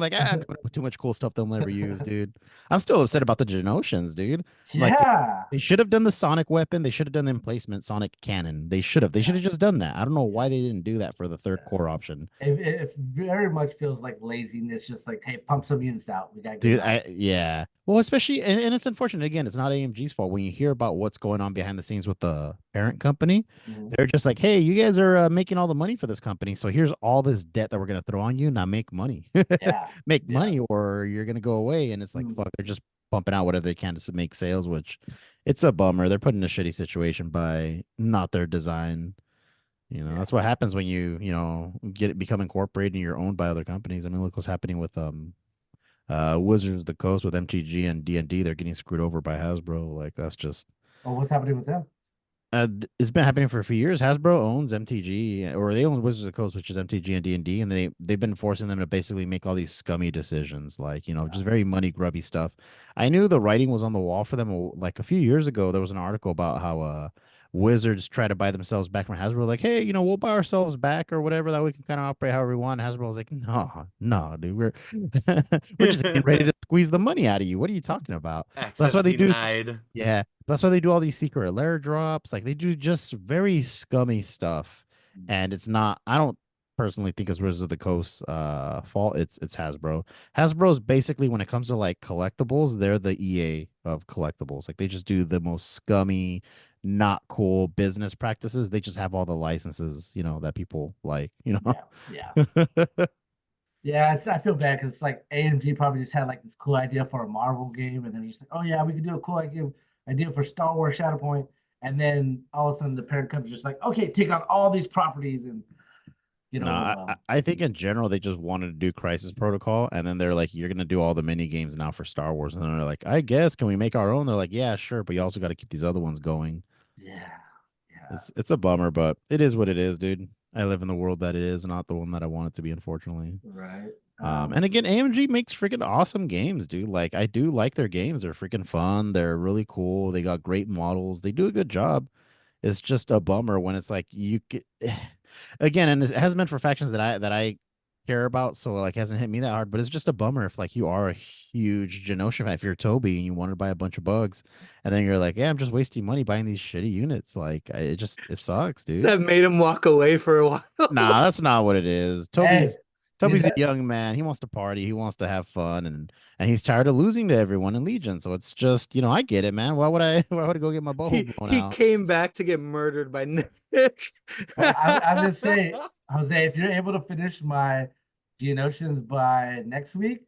like, come up with too much cool stuff they'll never use, dude. I'm still upset about the Genotions, dude. Like, Yeah. they should have done the Sonic weapon. They should have done the emplacement Sonic cannon. They should have. They Yeah. should have just done that. I don't know Yeah. why they didn't do that for the third Yeah. core option. It very much feels like laziness, just like, hey, pump some units out. We gotta get Dude, them out. yeah. Well, especially and it's unfortunate again, it's not AMG's fault when you hear about what's going on behind the scenes with the parent company. Mhm. They're just like, "Hey, you guys are making all the money for this company, so here's all this debt that we're gonna throw on you. Now make money, Yeah. make Yeah. money, or you're gonna go away." And it's like, Mm. fuck, they're just pumping out whatever they can to make sales, which it's a bummer. They're put in a shitty situation by not their design. Yeah. That's what happens when become incorporated and you're owned by other companies. I mean, look what's happening with Wizards of the Coast with MTG and D&D. They're getting screwed over by Hasbro. Like that's just Oh, what's happening with them? it's been happening for a few years. Hasbro owns MTG, or they own Wizards of the Coast, which is MTG and D&D, and they've been forcing them to basically make all these scummy decisions, like Yeah. just very money grubby stuff. I knew the writing was on the wall for them. Like a few years ago, there was an article about how Wizards try to buy themselves back from Hasbro, like, hey, we'll buy ourselves back or whatever, that we can kind of operate however we want. Hasbro was like, no, no, dude, we're just getting ready to squeeze the money out of you. What are you talking about? That's Access why they do. denied. Yeah, that's why they do all these secret lair drops. Like they do just very scummy stuff, and it's not. I don't personally think it's Wizards of the Coast fault. It's Hasbro. Hasbro's basically, when it comes to like collectibles, they're the EA of collectibles. Like they just do the most scummy, not cool business practices. They just have all the licenses, that people like. Yeah. Yeah, I feel bad because like AMG probably just had like this cool idea for a Marvel game, and they're just like, oh yeah, we could do a cool idea for Star Wars Shatterpoint, and then all of a sudden the parent company's just like, okay, take on all these properties and No, I think in general they just wanted to do Crisis Protocol, and then they're like, "You're gonna do all the mini games now for Star Wars," and they're like, "I guess can we make our own?" They're like, "Yeah, sure, but you also got to keep these other ones going." yeah, yeah, It's a bummer, but it is what it is, dude. I live in the world that it is, not the one that I want it to be, unfortunately. right. And again, AMG makes freaking awesome games, dude. Like I do like their games. They're freaking fun. They're really cool. They got great models. They do a good job. It's just a bummer when it's like you get again, and it hasn't been for factions that I care about, so like it hasn't hit me that hard. But it's just a bummer if like you are a huge Genosha fan, if you're Toby and you want to buy a bunch of bugs, and then you're like, yeah, I'm just wasting money buying these shitty units. Like it sucks, dude. That made him walk away for a while. Nah, that's not what it is. Hey, Toby's a that- young man. He wants to party. He wants to have fun, and he's tired of losing to everyone in Legion. So it's just, I get it, man. Why would I? Why would I go get my butthole blown He out? came back to get murdered by Nick. I'm just saying, Jose, if you're able to finish my Geonosians by next week,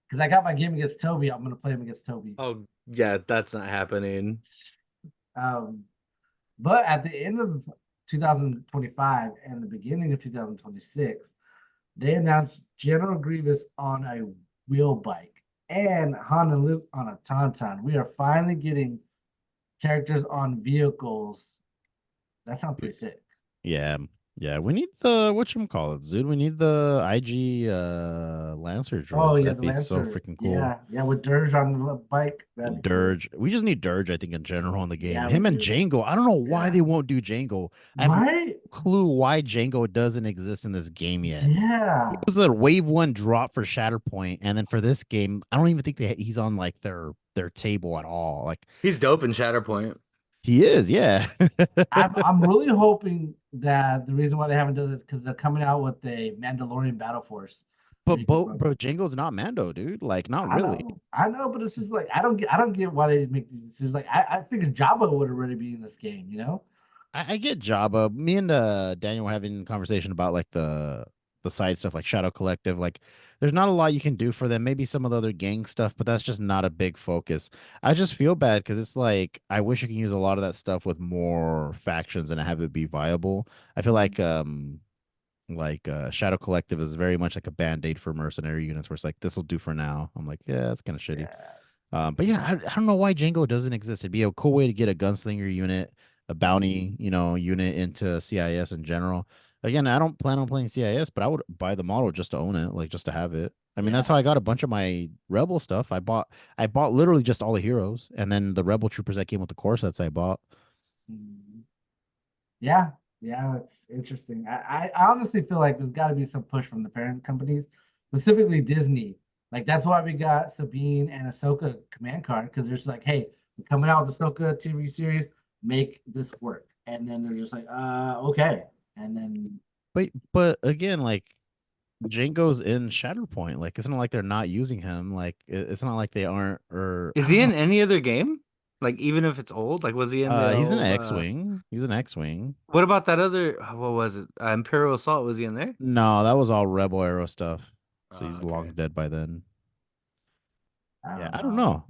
because I got my game against Toby, I'm gonna play him against Toby. Oh yeah, that's not happening. But at the end of 2025 and the beginning of 2026, they announced General Grievous on a wheel bike and Han and Luke on a Tauntaun. We are finally getting characters on vehicles. That sounds pretty sick. Yeah. Yeah, we need the whatchamacallits, dude. We need the IG Lancer droids. Oh yeah, That'd the be so Lancer. freaking cool. Yeah, with Dirge on the bike. And Dirge. We just need Dirge, I think, in general in the game. Yeah, Him we and do. Django. I don't know why Yeah. they won't do Django. I have no Right? clue why Django doesn't exist in this game yet. Yeah. It was the wave 1 drop for Shatterpoint, and then for this game, I don't even think he's on like their table at all. Like He's dope in Shatterpoint. he is, yeah. I'm really hoping that the reason why they haven't done this because they're coming out with a Mandalorian Battle Force. But bro, Django's not Mando, dude. Like, not really. I know, but it's just like I don't get why they make these decisions. Like I figured Jabba would already be in this game, you know? I get Jabba. Me and Daniel were having a conversation about like the side stuff, like Shadow Collective. Like, there's not a lot you can do for them. Maybe some of the other gang stuff, but that's just not a big focus. I just feel bad because it's like I wish you can use a lot of that stuff with more factions and have it be viable. I feel like Shadow Collective is very much like a band-aid for mercenary units where it's like this will do for now. I'm like, yeah, that's kind of shitty. Yeah. But yeah, I don't know why Django doesn't exist. It'd be a cool way to get a gunslinger unit, a bounty, unit into CIS in general. Again, I don't plan on playing CIS, but I would buy the model just to own it, like just to have it. I mean, that's how I got a bunch of my Rebel stuff. I bought literally just all the heroes, and then the Rebel troopers that came with the core sets I bought. Yeah, it's interesting. I honestly feel like there's got to be some push from the parent companies, specifically Disney. Like that's why we got Sabine and Ahsoka command card because they're just like, hey, we're coming out with Ahsoka TV series, make this work, and then they're just like, okay, and then. But again, like Django's in Shatterpoint. Like it's not like they're not using him. Like it's not like they aren't. Or is he in any other game? Like even if it's old, like was he in the? He's an X-wing. He's an X-wing. What about that other? What was it? Imperial Assault. Was he in there? No, that was all Rebel Arrow stuff. So he's okay. long dead by then. I don't know.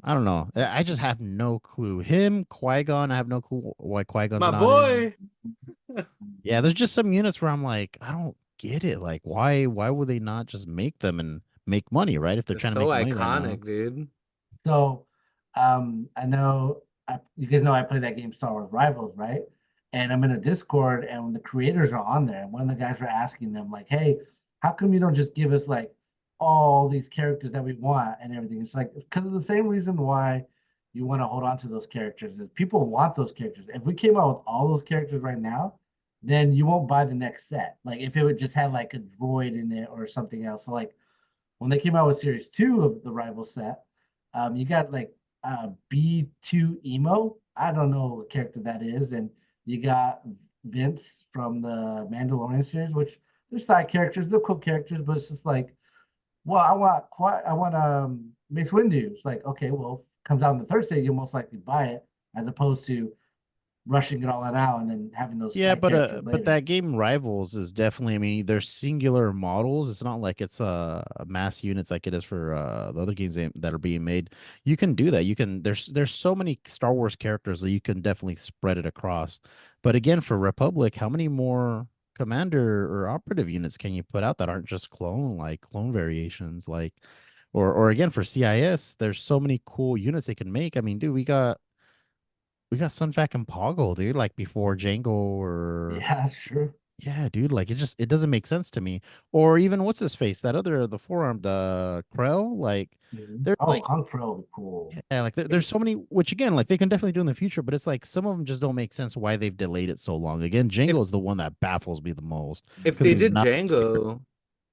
I just have no clue. Him, Qui-Gon, I have no clue why Qui-Gon's My not boy. Yeah, there's just some units where I'm like, I don't get it. Like, why would they not just make them and make money, right? If they're trying to make money right now. Dude. So, I know you guys know I play that game Star Wars Rivals, right? And I'm in a Discord, and the creators are on there. And one of the guys were asking them, like, "Hey, how come you don't just give us like all these characters that we want and everything?" It's like it's because of the same reason why you want to hold on to those characters. If people want those characters. If we came out with all those characters right now, then you won't buy the next set. Like if it would just have like a droid in it or something else. So like when they came out with Series 2 of the Rival set, you got like B2 Emo. I don't know what character that is. And you got Vince from the Mandalorian series, which they're side characters, they're cool characters, but it's just like, well, I want Mace Windu. It's like, okay, well, comes out in the third set, you'll most likely buy it, as opposed to rushing it all out and then having those Yeah, side characters but later. that game Rivals is definitely. I mean, they're singular models. It's not like it's mass units like it is for the other games that are being made. You can do that. You can. There's so many Star Wars characters that you can definitely spread it across. But again, for Republic, how many more commander or operative units can you put out that aren't just clone variations like, or again for CIS, there's so many cool units they can make. I mean, dude, we got Sunfac and Poggle, dude, like before Django or Yeah, that's true. yeah, dude, like it doesn't make sense to me. Or even what's his face, that other the four-armed Krell, like they're Oh, like Kung Pro would be cool. yeah, like there's so many which again, like they can definitely do in the future, but it's like some of them just don't make sense why they've delayed it so long. Again, If Django is the one that baffles me the most if because they he's did not Django,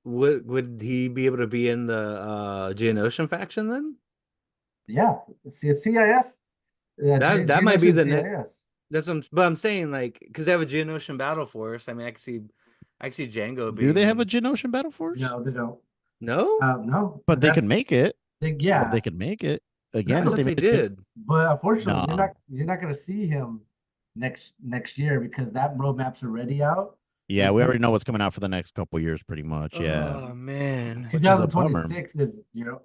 would he be able to be in the Geonosian faction then? Yeah, see, it's CIS. That might be the CIS. but I'm saying like because they have a Geonosian battle force. I mean, I can see Django do they have a being Geonosian Battle Force? No, they don't. no. No, But they can make it. But yeah, they can make it. I Again, if thought they they made it did. but unfortunately, no. you're not gonna see him next year because that roadmap's already out. Yeah, we already know what's coming out for the next couple years, pretty much. Yeah, Oh man. which is a bummer. 2026 is your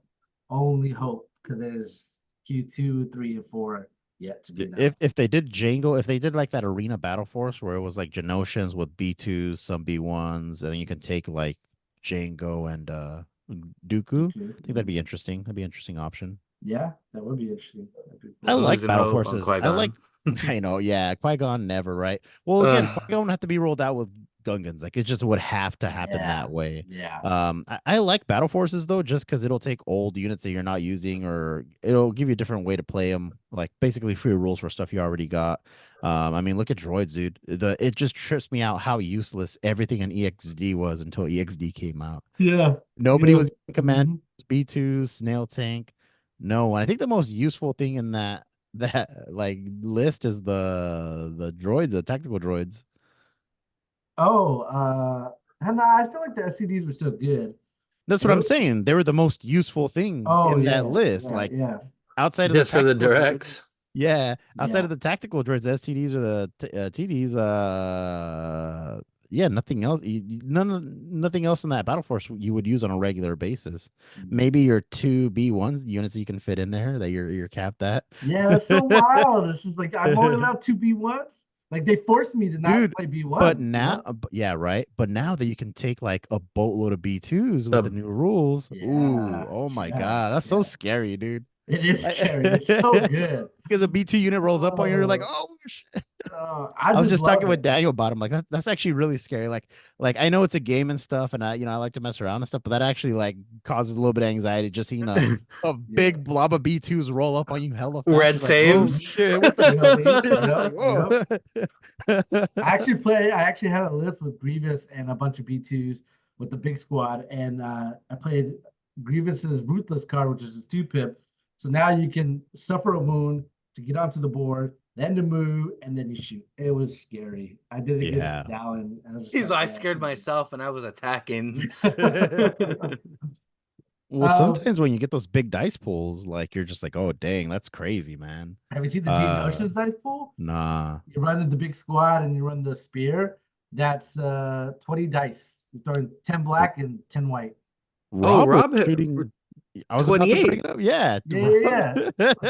only hope because there's Q2, 3, and 4 yet to be announced. If they did Django, if they did like that arena battle force where it was like Genosians with B2s, some B1s, and then you can take like Django and Dooku, I think that'd be interesting. That'd be an interesting option. Yeah, that would be interesting. That'd be I cool. like Losing battle hope on forces. I like Qui-Gon. I know, yeah. Qui-Gon never, right? Well, again, Ugh. Qui-Gon would have to be rolled out with Gungans. Like it just would have to happen Yeah, that way. yeah. I like battle forces though, just because it'll take old units that you're not using, or it'll give you a different way to play them. Like basically free rules for stuff you already got. I mean, look at droids, dude. It just trips me out how useless everything in EXD was until EXD came out. Yeah. Nobody Yeah. was using command Mhm. B2, snail tank. No one. I think the most useful thing in that like list is the droids, the tactical droids. Oh, and I feel like the SCDs were still good. That's And what I'm saying. They were the most useful thing oh in that yeah, list. yeah, Like yeah. outside of the Just for the tactical droids, directs. yeah. Outside Yeah. of the tactical droids, the STDs or the TDs, yeah, nothing else. Nothing else in that battle force you would use on a regular basis. Maybe your two B1s units that you can fit in there that you're capped at. Yeah, that's so wild. It's just like I'm only allowed 2 B1s. Like they forced me to not Dude, play B1s. but you now, know? yeah, right. But now that you can take like a boatload of B2s with the The new rules, ooh, Yeah, oh my yeah, God, that's so yeah. scary, dude. It is scary. It's so good. Because a B2 unit rolls up on you, you're like, Oh, oh shit. I I was just just talking love with it. Daniel about him. Like that's actually really scary. Like I know it's a game and stuff, and I like to mess around and stuff, but that actually like causes a little bit of anxiety just seeing a Yeah. big blob of B2s roll up on you hella fast. Red You're like, oh saves. shit, what You know what I mean? the Yep. like, I actually had a list with Grievous and a bunch of B2s with the big squad, and I played Grievous's Ruthless card, which is his 2-pip. So now you can suffer a wound to get onto the board, then to move, and then you shoot. It was scary. I did it Yeah. against Dallin. And I was just He's like, I yeah. scared myself and I was attacking. Well, sometimes when you get those big dice pulls, like you're just like, oh dang, that's crazy, man. Have you seen the Geonosians dice pool? Nah. You run the big squad and you run the spear. That's 20 dice. You're throwing 10 black and 10 white. Rob was Rob hit shooting. I was about to 28. bring it up. Yeah. Yeah.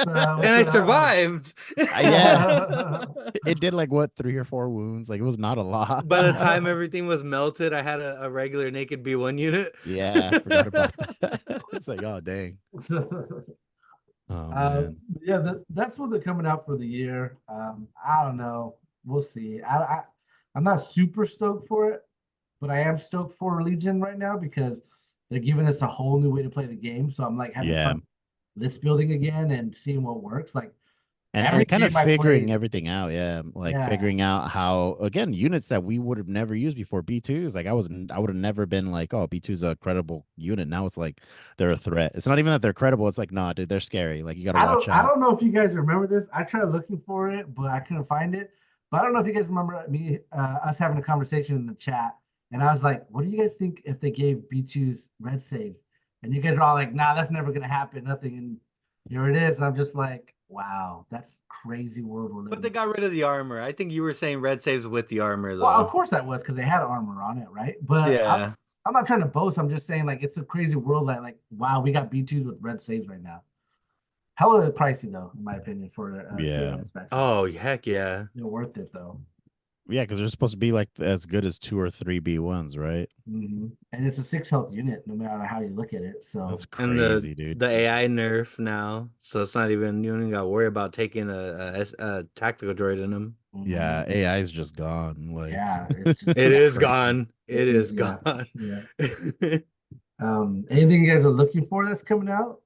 And I survived. Yeah. It did like what 3 or 4 wounds. Like it was not a lot. By the time everything was melted, I had a regular naked B1 unit. Yeah, I forgot about that. It's like, oh dang. Oh man. Yeah, that's what they're coming out for the year. I don't know. We'll see. I'm not super stoked for it, but I am stoked for Legion right now because they're giving us a whole new way to play the game. So I'm like having Yeah. fun list building again and seeing what works. Like And every kind of game I figuring played, everything out, yeah. Like yeah. figuring out how again units that we would have never used before. B2s, like I would have never been like, oh, B2's a credible unit. Now it's like they're a threat. It's not even that they're credible. It's like, nah, dude, they're scary. Like you got to watch I out. don't know if you guys remember this. I tried looking for it, but I couldn't find it. But I don't know if you guys remember us having a conversation in the chat, and I was like, "What do you guys think if they gave B2's red saves?" And you guys are all like, "Nah, that's never gonna happen. Nothing." And here it is. And I'm just like, "Wow, that's crazy world we're But living they in." got rid of the armor. I think you were saying red saves with the armor Well, of though. course that was because they had armor on it, right? But Yeah. I'm not trying to boast. I'm just saying like it's a crazy world that like wow, we got B2s with red saves right now. Hella pricey though, in my opinion, for a Yeah, CIS faction. Oh, heck yeah. They're worth it though. yeah, because they're supposed to be like as good as 2 or 3 B1s, right? And it's a 6 health unit, no matter how you look at it. That's So And crazy, dude. the AI nerf now, so it's not even, you don't even got to worry about taking a tactical droid in them. Yeah, AI is just gone. Like yeah, it's just It it's is crazy. gone. it It is is yeah gone. yeah. Anything you guys are looking for that's coming out?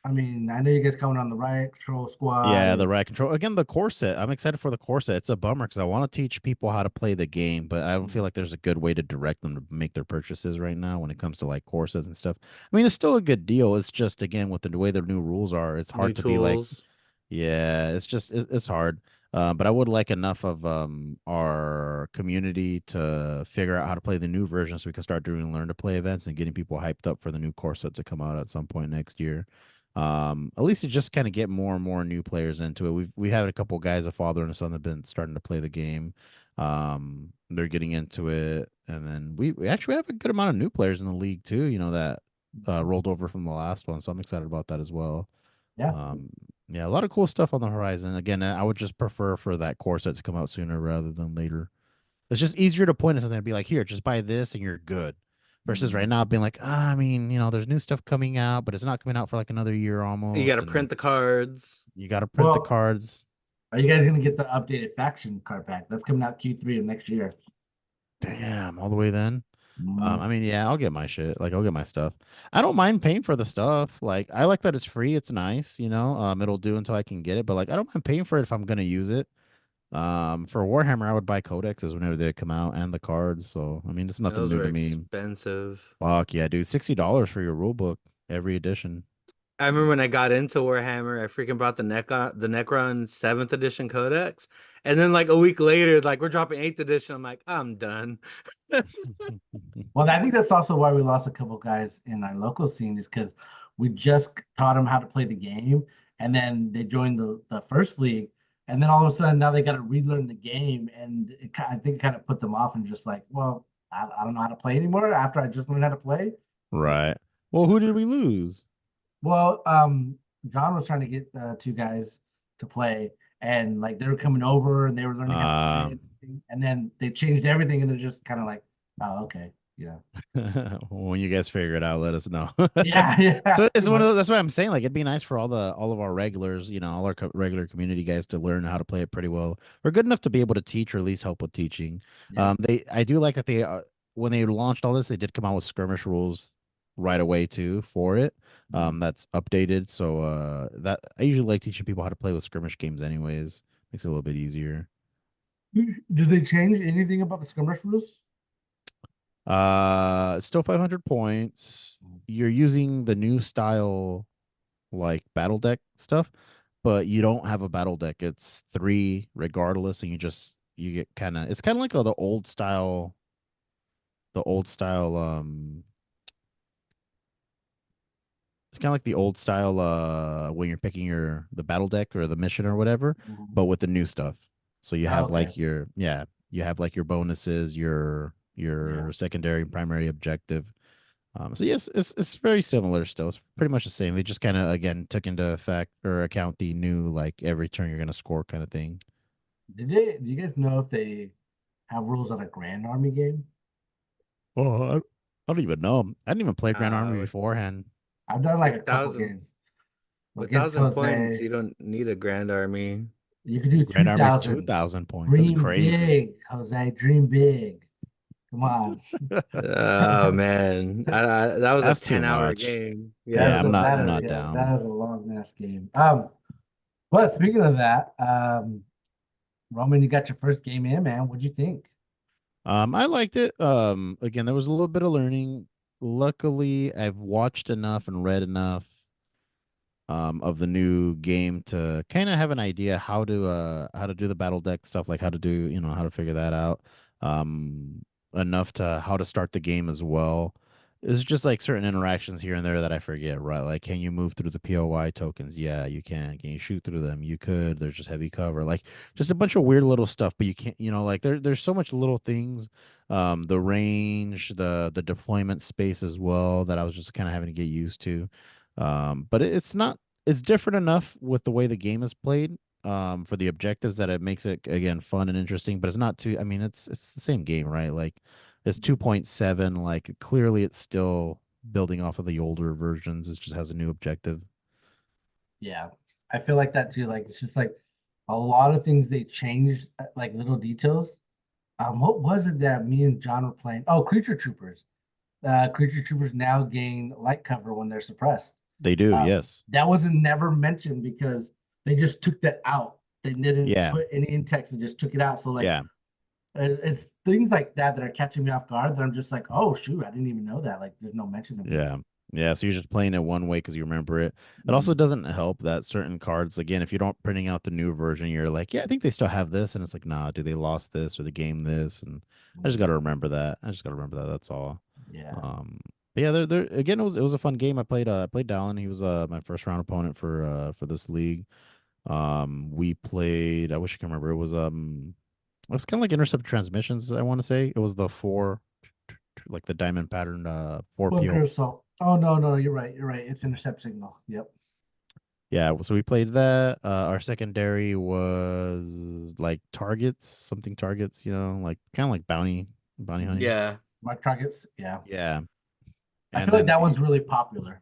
I mean, I know you guys coming on the Riot Control Squad Yeah, the and right control. Again, the core set. I'm excited for the core set. It's a bummer because I want to teach people how to play the game, but I don't feel like there's a good way to direct them to make their purchases right now when it comes to like core sets and stuff. I mean, it's still a good deal. It's just again with the way the new rules are, it's New hard to be like, tools. yeah, it's hard. But I would like enough of our community to figure out how to play the new version so we can start doing learn to play events and getting people hyped up for the new core set to come out at some point next year. At least to just kind of get more and more new players into it. We had a couple guys, a father and a son, that have been starting to play the game. They're getting into it, and then we actually have a good amount of new players in the league too. You know that rolled over from the last one, so I'm excited about that as well. yeah. Um, yeah, a lot of cool stuff on the horizon. Again, I would just prefer for that core set to come out sooner rather than later. It's just easier to point at something and be like, here, just buy this and you're good. Versus right now being like, I mean, there's new stuff coming out, but it's not coming out for like another year You got to almost. And print the cards. you got to print the Well, cards. are you guys gonna get the updated faction card pack? That's coming out Q3 of next year. Damn, all the way then. Mm, I mean, yeah, I'll get my shit. Like, I'll get my stuff. I don't mind paying for the stuff. Like, I like that it's free. It's nice, it'll do until I can get it. But like, I don't mind paying for it if I'm gonna use it. For Warhammer, I would buy codexes whenever they come out and the cards. So, I mean, it's nothing Those new are to me. expensive. Fuck yeah, dude. $60 for your rule book every edition. I remember when I got into Warhammer, I freaking bought the Necron 7th edition codex. And then like a week later, like we're dropping 8th edition. I'm like, I'm done. Well, I think that's also why we lost a couple guys in our local scene is because we just taught them how to play the game, and then they joined the first league, and then all of a sudden now they got to relearn the game, and I think it kind of put them off and just like, well, I don't know how to play anymore after I just learned how to play. Right. Well, who did we lose? Well, John was trying to get the two guys to play, and like they were coming over and they were learning how to play, Um, and then they changed everything, and they're just kind of like, oh, okay, yeah. when you guys figure it out, let us know. Yeah, yeah, So it's pretty one of much. those, that's why I'm saying like it'd be nice for all of our regulars, all our regular community guys to learn how to play it pretty well. We're good enough to be able to teach or at least help with teaching. Yeah. I do like that they when they launched all this, they did come out with skirmish rules right away too for it. That's updated. So that I usually like teaching people how to play with skirmish games anyways. Makes it a little bit easier. Did they change anything about the skirmish rules? Still 500 points. You're using the new style like battle deck stuff, but you don't have a battle deck. It's 3 regardless, and you get it's kind of like the old style it's kind of like the old style when you're picking the battle deck or the mission or whatever, Mhm. but with the new stuff. So you Oh, have okay. like you have like your bonuses, Yeah. your secondary and primary objective. So yes, it's very similar still. It's pretty much the same. They just kind of again took into effect or account the new like every turn you're gonna score kind of thing. Do you guys know if they have rules on a Grand Army game? Oh, I don't even know. I didn't even play Grand Army With beforehand. I've done like a with couple thousand games with against 1,000 points, Jose. you don't need a grand army. You could do Grand Army's 2,000. 2,000 points. That's Dream crazy. big, Jose. Dream big. Come on. Oh man, that was a That's too 10-hour much. game. Yeah, Yeah, I'm not. That I'm is, not yeah, down. that is a long ass game. But speaking of that, Roman, you got your first game in, man. What'd you think? I liked it. Again, there was a little bit of learning. Luckily, I've watched enough and read enough of the new game to kind of have an idea how to do the battle deck stuff, like how to do, how to figure that out. Um, enough to how to start the game as well. It's just like certain interactions here and there that I forget, right? Like, can you move through the POI tokens? Yeah, you can. Can you shoot through them? You could. There's just heavy cover. Like, just a bunch of weird little stuff, but you can't, like there's so much little things. The range, the deployment space as well that I was just kind of having to get used to. But it's different enough with the way the game is played, for the objectives that it makes it again fun and interesting, but it's not too, I mean, it's the same game, right? Like it's 2.7, like clearly it's still building off of the older versions. It just has a new objective. Yeah, I feel like that too. Like it's just like a lot of things they changed, like little details. What was it that me and John were playing? Oh, Creature Troopers. Creature Troopers now gain light cover when they're suppressed. They do, Uh, yes. that wasn't never mentioned because they just took that out. They didn't Yeah. put any in text and just took it out. So like Yeah. it's things like that that are catching me off guard that I'm just like, oh shoot, I didn't even know that. Like there's no mention of it. Yeah. Yeah, so you're just playing it one way because you remember it. It also Mhm. doesn't help that certain cards, again, if you don't printing out the new version, you're like, yeah, I think they still have this, and it's like, nah, do they lost this or the game this? And I just got to remember that. I just got to remember that. That's all. Yeah. But yeah, there again, it was a fun game. I played Dallin. He was my first round opponent for this league. We played. I wish I can remember. It was kind of like intercept transmissions. I want to say it was the four, like the diamond pattern, four PO. Bunker assault. Oh no, no, you're right. You're right. It's intercept signal. Yep. Yeah, so we played that. Our secondary was like targets, something targets, like kind of like bounty hunting. yeah. Mark targets. Yeah. Yeah, I and feel like then that one's really popular.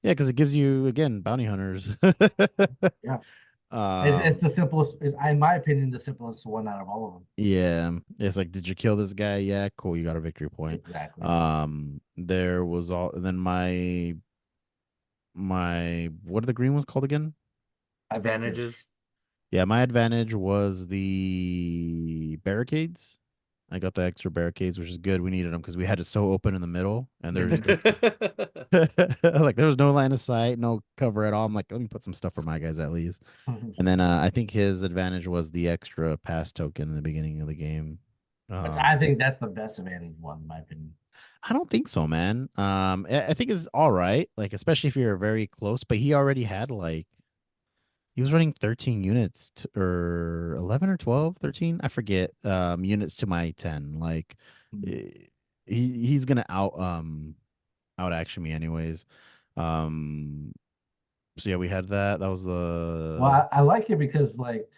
yeah, because it gives you again bounty hunters. Yeah. It's um, the simplest, in my opinion, the simplest one out of all of them. yeah, it's like, did you kill this guy? Yeah, cool, you got a victory point. Exactly. There was all, and then my what are the green ones called again? Advantage. Advantages. Yeah, my advantage was the barricades. I got the extra barricades, which is good. We needed them because we had it so open in the middle, and there's like there was no line of sight, no cover at all. I'm like, let me put some stuff for my guys at least. And then I think his advantage was the extra pass token in the beginning of the game. Which I Um, think that's the best advantage one, in my opinion. I don't think so, man. I think it's all right, like especially if you're very close. But he already had like he was running 13 units or 11 or 12, 13, I forget, units to my 10. Like Mhm. eh, he's gonna out action me anyways. Um, so yeah, we had that. That was Well, the I like it because like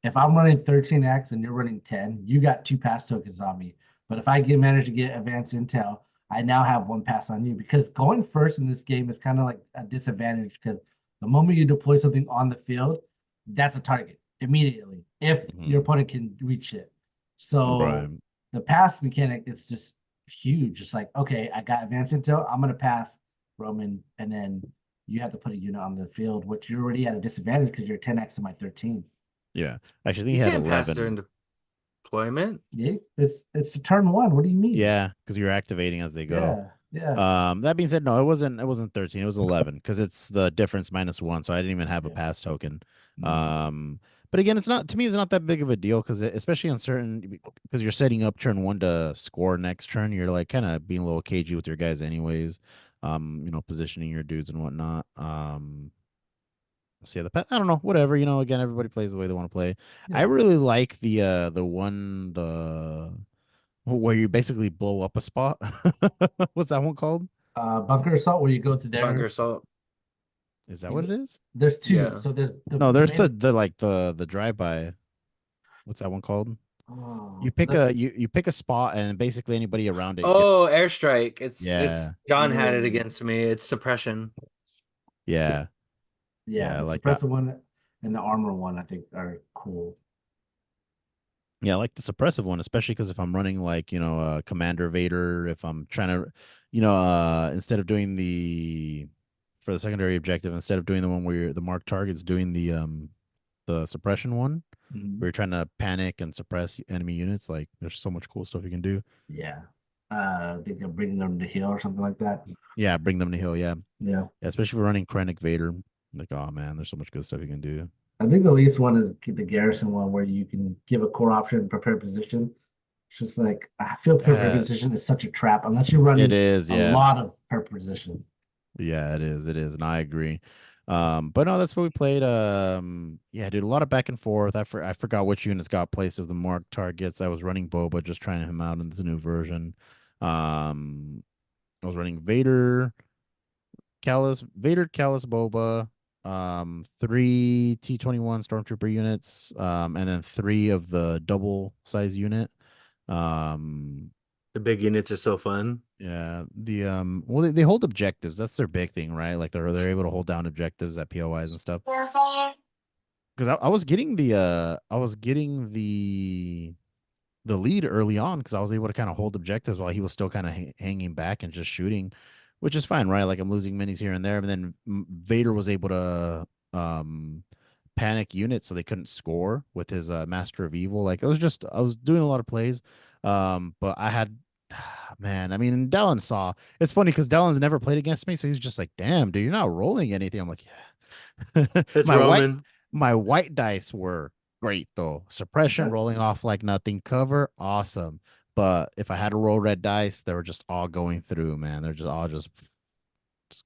if I'm running 13 acts and you're running 10, you got two pass tokens on me. But if I get manage to get advanced intel, I now have one pass on you because going first in this game is kind of like a disadvantage because the moment you deploy something on the field, that's a target immediately if your Mhm. opponent can reach it. Right. So the pass mechanic is just huge. Just like, okay, I got advanced intel, I'm gonna pass Roman, and then you have to put a unit on the field, which you're already at a disadvantage because you're 10x to my 13. Yeah. Actually, I think he You had can't pass during 11. deployment. Yeah, it's a turn one. What do you mean? Yeah, because you're activating as they go. Yeah, yeah, That being said, no, it wasn't 13, it was 11 because it's the difference minus one, so I didn't even have a yeah. pass token. Mm. Um, but again, it's not to me, it's not that big of a deal because especially on certain because you're setting up turn one to score next turn, you're like kind of being a little cagey with your guys anyways. Positioning your dudes and whatnot. So yeah, I don't know, whatever, again, everybody plays the way they want to play. I Yeah. really like the where you basically blow up a spot. What's that one called? Bunker assault where you go to Bunker their assault. Is that you what know, it is? there's two. Yeah. So there's No, the there's main the drive by. What's that one called? You oh pick the a you pick a spot and basically anybody around it gets. Oh, airstrike. It's Yeah, John had it yeah, against me. It's suppression. yeah, yeah, yeah. I the like that. suppressor one and the armor one I think are cool. Yeah, I like the suppressive one, especially because if I'm running like, Commander Vader, if I'm trying to, instead of doing for the secondary objective, instead of doing the one where the marked target's doing the suppression one, Mhm. where you're trying to panic and suppress enemy units, like there's so much cool stuff you can do. Yeah. They can bring them to heal or something like that. Yeah, bring them to heal, yeah. Yeah. Yeah, especially if we're running Krennic Vader. Like, oh man, there's so much good stuff you can do. I think the least one is the garrison one where you can give a core option, prepare position. It's just like I feel prepare Uh, position is such a trap unless you're it running is, a yeah. lot of prepare position. Yeah, it is, and I agree. But no, that's what we played. Yeah, dude, a lot of back and forth. I forgot which units got placed as the marked targets. I was running Boba, just trying him out in this new version. Um, I was running Vader, Callus, Boba, three T-21 Stormtrooper units, and then three of the double size unit. Um, The big units are so fun. Yeah, well they hold objectives. That's their big thing, right? Like they're able to hold down objectives at POIs and stuff. Because I was getting the lead early on because I was able to kind of hold objectives while he was still kind of hanging back and just shooting, which is fine, right? Like I'm losing minis here and there, but then Vader was able to um panic units so they couldn't score with his Master of Evil. Like I was doing a lot of plays, but I had. Man, I mean, Dallin saw. It's funny because Dallin's never played against me, so he's just like, "Damn, dude, you're not rolling anything." I'm like, "Yeah." It's Roman. My white dice were great though. Suppression rolling off like nothing. Cover, awesome. But if I had to roll red dice, they were just all going through, man. They're just all just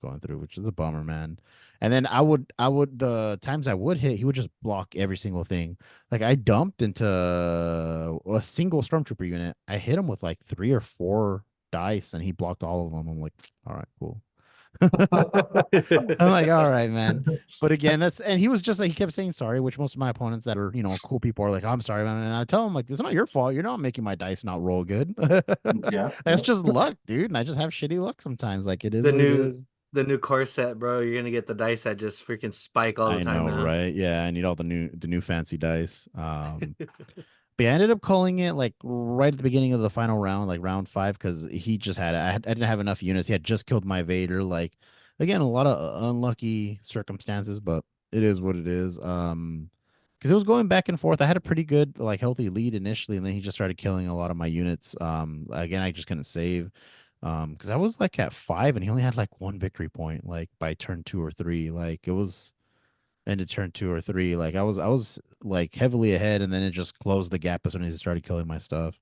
going through, which is a bummer, man. And then the times I would hit, he would just block every single thing. Like I dumped into a single stormtrooper unit. I hit him with like three or four dice, and he blocked all of them. I'm like, all right, cool. I'm like, all right, man. But again, and he was just like he kept saying sorry, which most of my opponents that are, cool people are like, I'm sorry, man. And I tell him like, it's not your fault. You're not making my dice not roll good. Yeah. That's just luck, dude. And I just have shitty luck sometimes. Like it is the what it new is. the new core set, bro. You're gonna get the dice that just freaking spike all the I time know, now. right? Yeah, I need all the new fancy dice. But yeah, I ended up calling it like right at the beginning of the final round, like round 5, because he just I didn't have enough units. He had just killed my Vader. Like again, a lot of unlucky circumstances, but it is what it is. Because it was going back and forth. I had a pretty good like healthy lead initially, and then he just started killing a lot of my units. Again, I just couldn't save. Because I was like at 5, and he only had like one victory point, like by turn 2 or 3. Like it was into turn 2 or 3. Like I was like heavily ahead, and then it just closed the gap as soon as he started killing my stuff.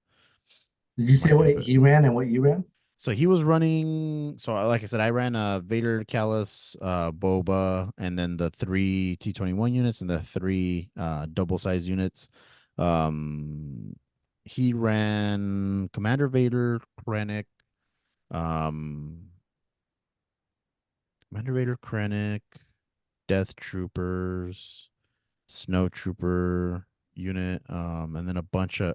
Did you say Like, what he ran and what you ran? so he was running. So like I said, I ran Vader, Callus, Boba, and then the three T-21 units and the three double size units. Um, he ran Commander Vader, Krennic, um, Commander Vader, Krennic, Death Troopers, Snow Trooper unit, and then a bunch of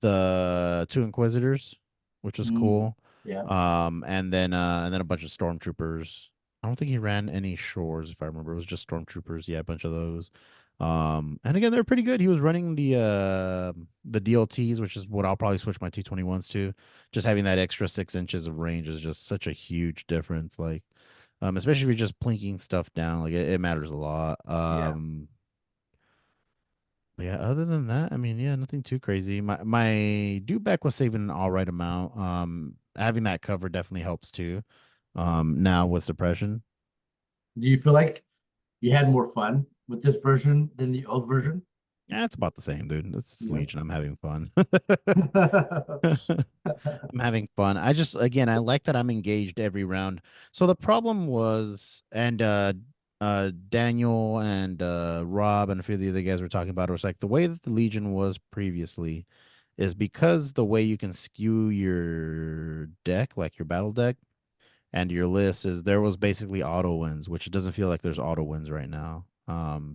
the two Inquisitors, which was Mm, cool. yeah. And then a bunch of Stormtroopers. I don't think he ran any shores, if I remember. It was just Stormtroopers, yeah, a bunch of those. And again, they're pretty good. He was running the DLTs, which is what I'll probably switch my T-21s to. Just having that extra 6 inches of range is just such a huge difference. Like especially if you're just plinking stuff down, like it matters a lot. Yeah. Yeah, other than that, I mean, yeah, nothing too crazy. My due back was saving an all right amount. Having that cover definitely helps too. Now with suppression. Do you feel like you had more fun with this version than the old version? Yeah, it's about the same, dude. It's Yeah. Legion. I'm having fun. I'm having fun. Again, I like that I'm engaged every round. So the problem was, and Daniel and Rob and a few of the other guys were talking about it, was like the way that the Legion was previously is because the way you can skew your deck, like your battle deck, and your list is there was basically auto wins, which it doesn't feel like there's auto wins right now.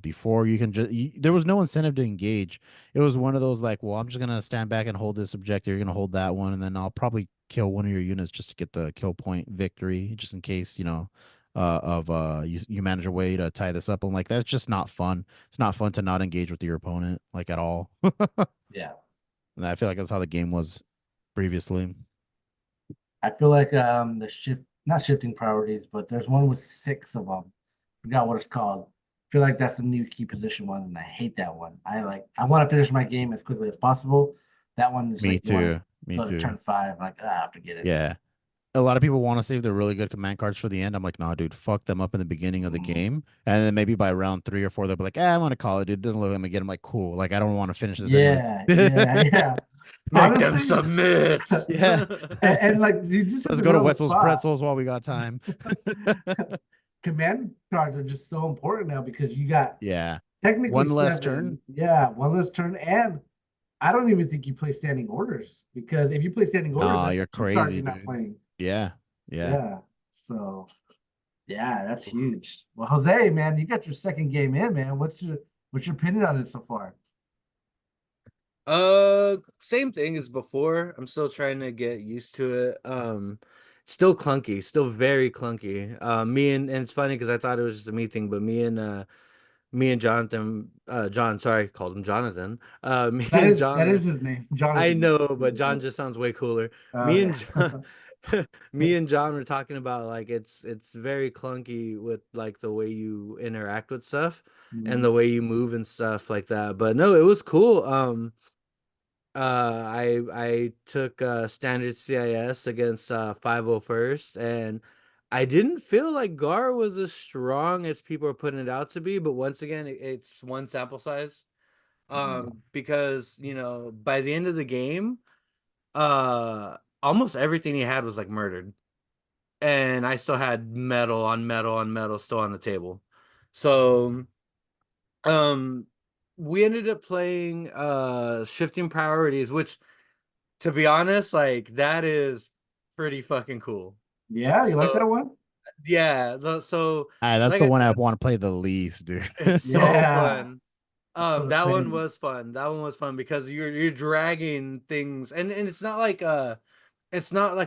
Before you can there was no incentive to engage. It was one of those like, well, I'm just gonna stand back and hold this objective. You're gonna hold that one, and then I'll probably kill one of your units just to get the kill point victory, just in case you manage a way to tie this up. I'm like, that's just not fun. It's not fun to not engage with your opponent like at all. Yeah. And I feel like that's how the game was previously. I feel like the shift not shifting priorities, but there's one with 6 of them. Forgot what it's called. I feel like that's the new key position one, and I hate that one. I want to finish my game as quickly as possible. That one is Me like you want to too. Me go to too. turn 5, like forget it. Yeah. A lot of people want to save their really good command cards for the end. I'm like, nah, dude, fuck them up in the beginning of the Mhm. game. And then maybe by round 3 or 4, they'll be like, I'm gonna call it, dude. It doesn't look like I'm gonna get him like cool. Like I don't want to finish this anyways. Yeah, yeah, yeah. Make them Honestly, submit. Yeah. and like you just hit Let's the go to nail on the Wetzel's spot. Pretzels while we got time. Command cards are just so important now because you got Yeah. technically One less 7. turn. Yeah, one less turn, and I don't even think you play standing orders because if you play standing orders, Nah, that's you're a 2 card crazy, you're not dude. playing. Yeah. Yeah. Yeah. So yeah, that's huge. Well, Jose, man, you got your second game in, man. What's your opinion on it so far? Same thing as before. I'm still trying to get used to it. Still clunky, still very clunky. Me and it's funny because I thought it was just a me thing, but me and Jonathan, John, sorry, called him Jonathan. Me That and is John that were is his name, I Jonathan. know, but John just sounds way cooler. Me Okay. and John, me and John were talking about like it's very clunky with like the way you interact with stuff and Mhm. the way you move and stuff like that. But no, it was cool. I took standard CIS against 501st, and I didn't feel like Gar was as strong as people are putting it out to be. But once again, it's one sample size. Because by the end of the game, almost everything he had was like murdered, and I still had metal on metal on metal still on the table. So, um, we ended up playing shifting priorities, which, to be honest, like that is pretty fucking cool. Yeah, you like So that one? yeah, so That's like the I one I said, want to play the least, dude. it's so Yeah. fun. That's what I'm That one saying. was fun. That one was fun because you're dragging things, and it's not like a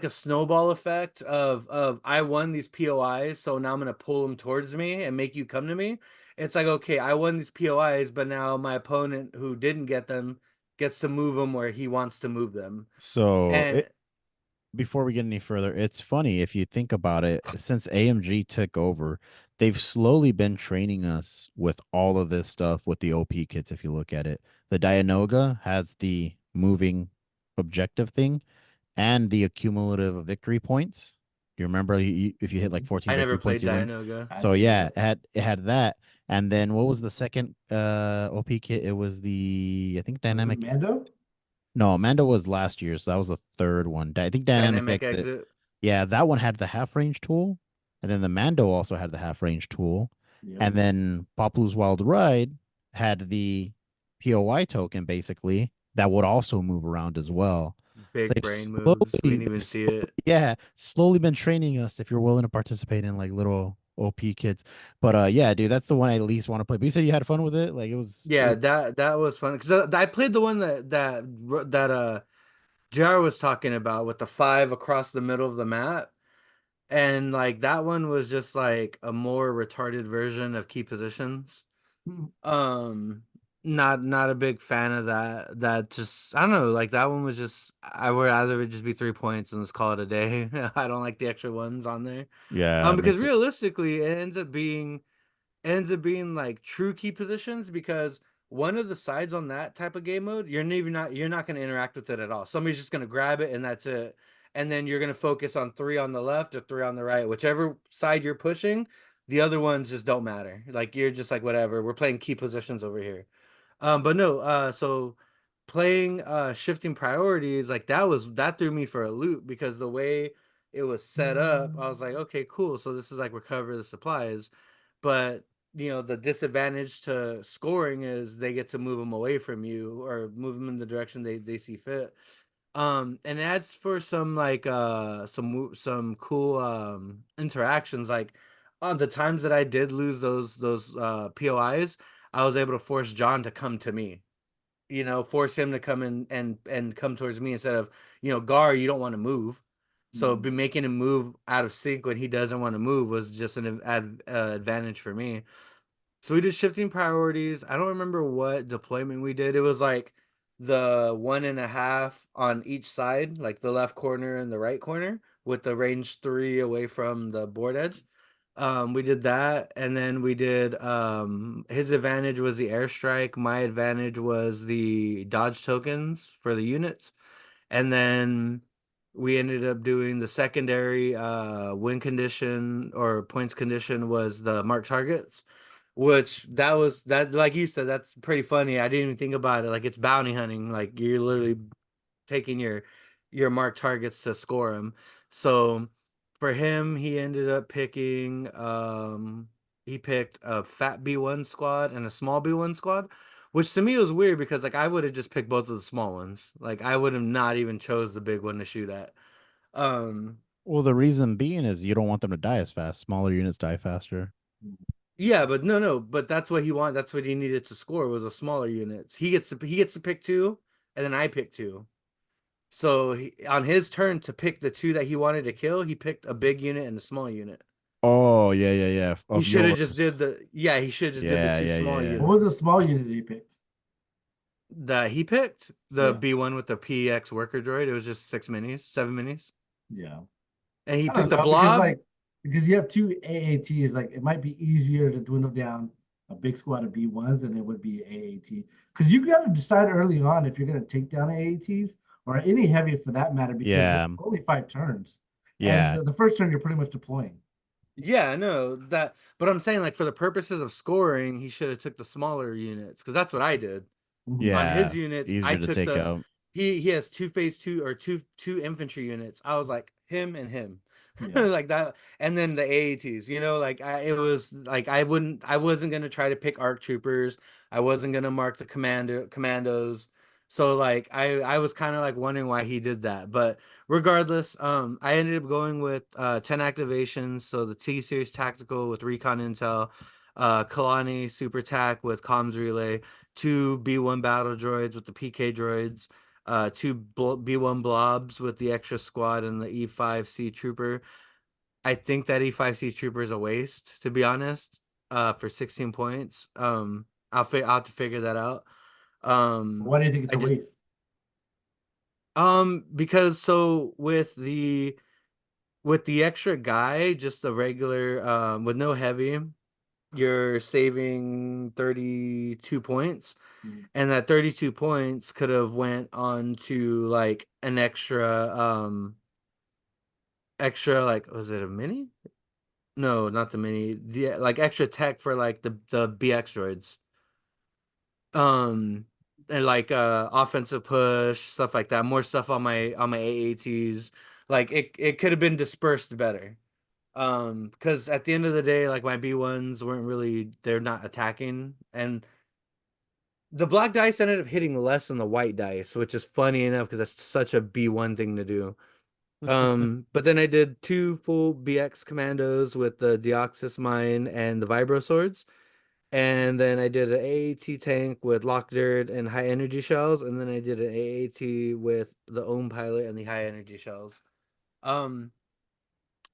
snowball effect of I won these POIs, so now I'm gonna pull them towards me and make you come to me. It's like, okay, I won these POIs, but now my opponent who didn't get them gets to move them where he wants to move them. So And it before we get any further, it's funny if you think about it, since AMG took over, they've slowly been training us with all of this stuff with the OP kits. If you look at it, the Dianoga has the moving objective thing and the accumulative victory points. Do you remember if you hit like 14 I never victory points, played you win? Dianoga. I So didn't yeah, either. it had that. And then what was the second OP kit? It was the I think Was it dynamic. Mando? No, Mando was last year, so that was the third one. I think Dynamic Dynamic X. exit. Yeah, that one had the half range tool, and then the Mando also had the half range tool, Yep. and then Poplu's Wild Ride had the POI token basically that would also move around as well. So Big they've brain moves. We didn't even see it. yeah, slowly been training us if you're willing to participate in like little OP kits. But yeah, dude, that's the one I at least want to play. But you said you had fun with it, like it Yeah, was that was fun because I played the one that JR was talking about with the 5 across the middle of the map. And like that one was just like a more retarded version of key positions. Hmm. Um, not a big fan of that. That just I don't know, like that one was just I would rather it just be 3 points and let's call it a day. I don't like the extra ones on there. yeah, it Because makes it realistically it ends up being like true key positions because one of the sides on that type of game mode, you're not going to interact with it at all. Somebody's just going to grab it and that's it. And then you're going to focus on 3 on the left or 3 on the right, whichever side you're pushing. The other ones just don't matter. Like you're just like whatever. We're playing key positions over here. But no, so playing shifting priorities, like that threw me for a loop because the way it was set up, I was like, okay, cool. So this is like recover the supplies. But the disadvantage to scoring is they get to move them away from you or move them in the direction they see fit. And as for some like some cool interactions, like on the times that I did lose those POIs, I was able to force John to come to me. Force him to come in and come towards me instead of, Gar, you don't want to move. So be making him move out of sync when he doesn't want to move was just an advantage for me. So we did shifting priorities. I don't remember what deployment we did. It was like the 1.5 on each side, like the left corner and the right corner, with the range 3 away from the board edge. We did that, and then we did his advantage was the airstrike. My advantage was the dodge tokens for the units. And then we ended up doing the secondary win condition or points condition was the mark targets, which that like you said, that's pretty funny. I didn't even think about it. Like it's bounty hunting. Like you're literally taking your mark targets to score them. So for him, he ended up picking he picked a fat B1 squad and a small B1 squad, which to me was weird because like I would have just picked both of the small ones. Like I would have not even chose the big one to shoot at. Um Well, the reason being is you don't want them to die as fast. Smaller units die faster. yeah, but no, but that's what he wanted. That's what he needed to score was a smaller units. He gets to pick two, and then I pick two. So on his turn to pick the two that he wanted to kill, he picked a big unit and a small unit. Oh, yeah, yeah, yeah. He Of should have just yours. did the yeah. He should just did the Yeah, two yeah, yeah, small yeah. What was the units small unit he picked? that he picked. The Yeah. B1 with the PX worker droid. It was just 7 minis, Yeah. and he I don't picked the know, because blob. like because you have two AATs, like it might be easier to dwindle down a big squad of B1s than it would be AAT. Because you got to decide early on if you're going to take down AATs or any heavy for that matter, because Yeah, it's only 5 turns. And yeah, the first turn you're pretty much deploying. Yeah, no, that. But I'm saying like for the purposes of scoring, he should have took the smaller units because that's what I did. Mhm. On his yeah. units, I Easier to took take the out. he has two phase two or two infantry units. I was like him and him. Yeah. Like that, and then the AATs, like it was like I wasn't gonna try to pick ARC troopers. I wasn't gonna mark the commandos. So like I was kind of like wondering why he did that, but regardless, I ended up going with 10 activations. So the T series tactical with recon intel, Kalani super tac with comms relay, two B1 battle droids with the PK droids, two B1 blobs with the extra squad and the E5C trooper. I think that E5C trooper is a waste, to be honest. For 16 points. I'll have to figure that out. Why do you think it's I a did waste? because so with the extra guy, just the regular with no heavy, you're saving 32 points. Mhm. And that 32 points could have went on to like an extra like was it a mini? No, not the mini. The like extra tech for like the BX droids. Um and like offensive push, stuff like that. More stuff on my AATs. Like it could have been dispersed better. Because at the end of the day, like my B1s weren't really they're not attacking. And the black dice ended up hitting less than the white dice, which is funny enough because that's such a B1 thing to do. But then I did two full BX commandos with the Deoxys mine and the Vibro swords. And then I did an AAT tank with lock dirt and high energy shells. And then I did an AAT with the Ohm pilot and the high energy shells. Um,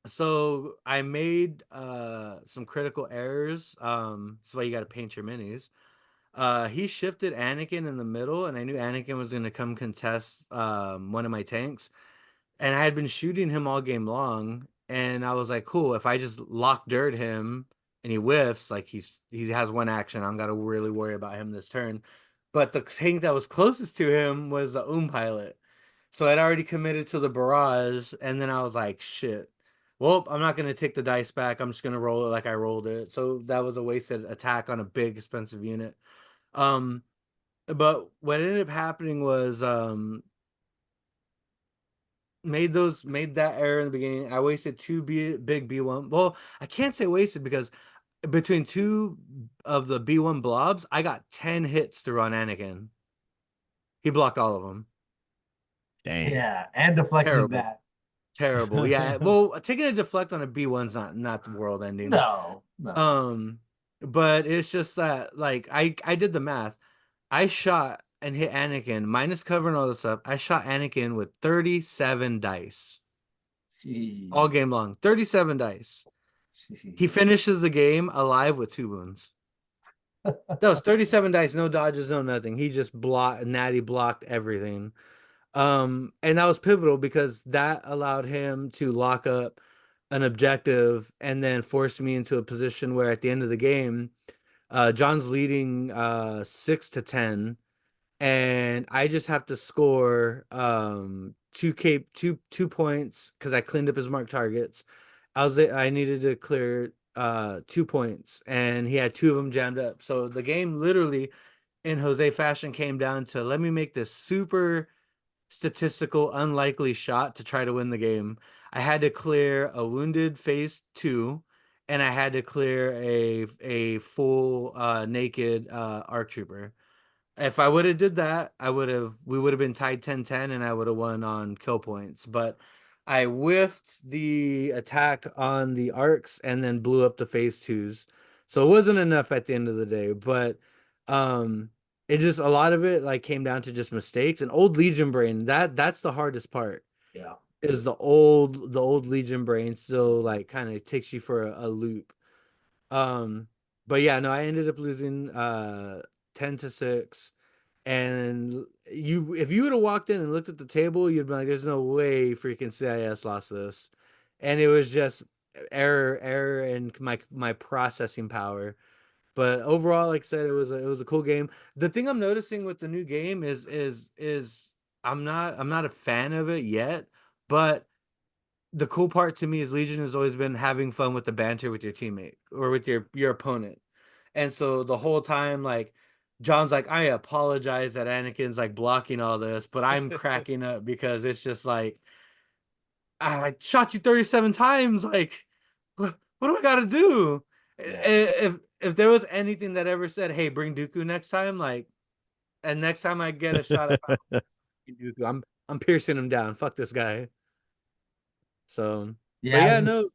so I made some critical errors. That's why you gotta paint your minis. He shifted Anakin in the middle, and I knew Anakin was gonna come contest one of my tanks. And I had been shooting him all game long, and I was like, cool, if I just lock dirt him and he whiffs, like he has one action, I'm gotta really worry about him this turn. But the tank that was closest to him was the pilot. So I'd already committed to the barrage, and then I was like, shit. Well, I'm not gonna take the dice back. I'm just gonna roll it like I rolled it. So that was a wasted attack on a big expensive unit. Um, but what ended up happening was made that error in the beginning. I wasted two big B1. Well, I can't say wasted because between two of the B1 blobs, I got 10 hits through on Anakin. He blocked all of them. Dang. Yeah, and deflecting Terrible. that. Terrible. Yeah. Well, taking a deflect on a B1's not the world ending. No, no. But it's just that like I did the math. I shot and hit Anakin minus cover and all this stuff. I shot Anakin with 37 dice. all Jeez. game long. 37 dice. He Jeez. finishes the game alive with 2 wounds. That was 37 dice, no dodges, no nothing. He just Natty blocked everything. And that was pivotal because that allowed him to lock up an objective and then force me into a position where at the end of the game, John's leading 6-10, and I just have to score 2 points because I cleaned up his marked targets. I needed to clear 2 points, and he had 2 of them jammed up. So the game literally in Jose fashion came down to let me make this super statistical unlikely shot to try to win the game. I had to clear a wounded phase 2, and I had to clear a full naked arc trooper. If I would have did that, we would have been tied 10-10 and I would have won on kill points. But I whiffed the attack on the arcs and then blew up the phase 2s. So it wasn't enough at the end of the day, but um it just a lot of it like came down to just mistakes and old Legion brain. That's the hardest part. Yeah. Is the old Legion brain still like kind of takes you for a loop. Um but yeah, no, I ended up losing 10-6. And if you would have walked in and looked at the table, you'd be like, "There's no way freaking CIS lost this," and it was just error in my processing power. But overall, like I said, it was a cool game. The thing I'm noticing with the new game is I'm not a fan of it yet, but the cool part to me is Legion has always been having fun with the banter with your teammate or with your opponent. And so the whole time, like John's like, I apologize that Anakin's like blocking all this, but I'm cracking up because it's just like I shot you 37 times. Like, what do I gotta do? If there was anything that ever said, hey, bring Dooku next time, like, and next time I get a shot at Dooku, I'm piercing him down. Fuck this guy. So, but Yeah, yeah, no, this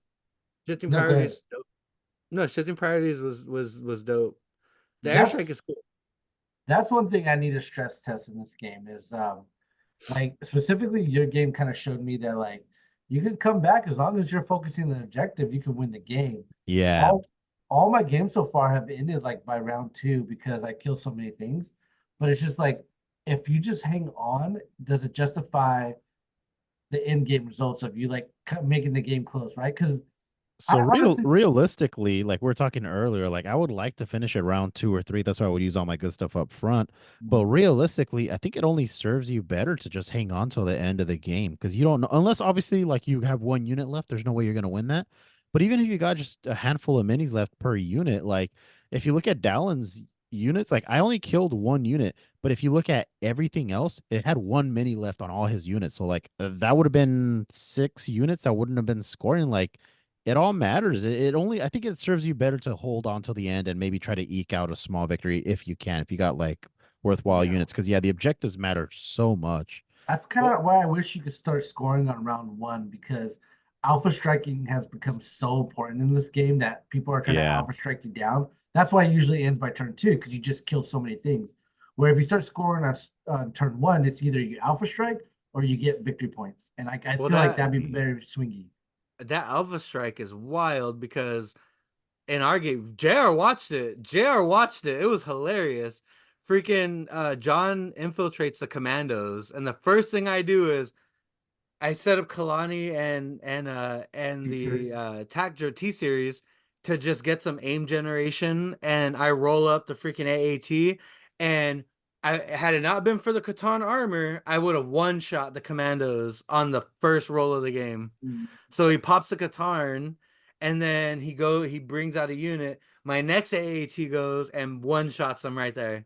shifting no good. priorities. Dope. No, shifting priorities was dope. The That's airstrike is cool. that's one thing I need to stress test in this game is like specifically your game kind of showed me that like you can come back as long as you're focusing on the objective, you can win the game. Yeah. All my games so far have ended like by round 2 because I kill so many things. But it's just like if you just hang on, does it justify the end game results of you like making the game close, right? Because So I honestly, realistically, like we were talking earlier, like I would like to finish at round 2 or 3. That's why I would use all my good stuff up front. But realistically, I think it only serves you better to just hang on till the end of the game because you don't know unless obviously like you have 1 unit left. There's no way you're gonna win that. But even if you got just a handful of minis left per unit, like if you look at Dallon's units, like I only killed 1 unit, but if you look at everything else, it had 1 mini left on all his units. So like that would have been 6 units. I wouldn't have been scoring like it all matters. It only, I think it serves you better to hold on till the end and maybe try to eke out a small victory if you can, if you got like worthwhile yeah. units. Because yeah, the objectives matter so much. That's kind of why I wish you could start scoring on round 1 because alpha striking has become so important in this game that people are trying to Yeah. alpha strike you down. That's why it usually ends by turn 2 because you just kill so many things. Where if you start scoring on turn 1, it's either you alpha strike or you get victory points. And I Well, feel like that'd be very swingy. that Alpha Strike is wild because in our game, JR watched it. JR watched it. It was hilarious. Freaking John infiltrates the commandos, and the first thing I do is I set up Kalani and the T-series. TAC T series to just get some aim generation, and I roll up the freaking AAT, and I had it not been for the Catan armor, I would have one shot the commandos on the first roll of the game. Mm. So he pops the Katarn, and then he brings out a unit. My next AAT goes and one shots them right there.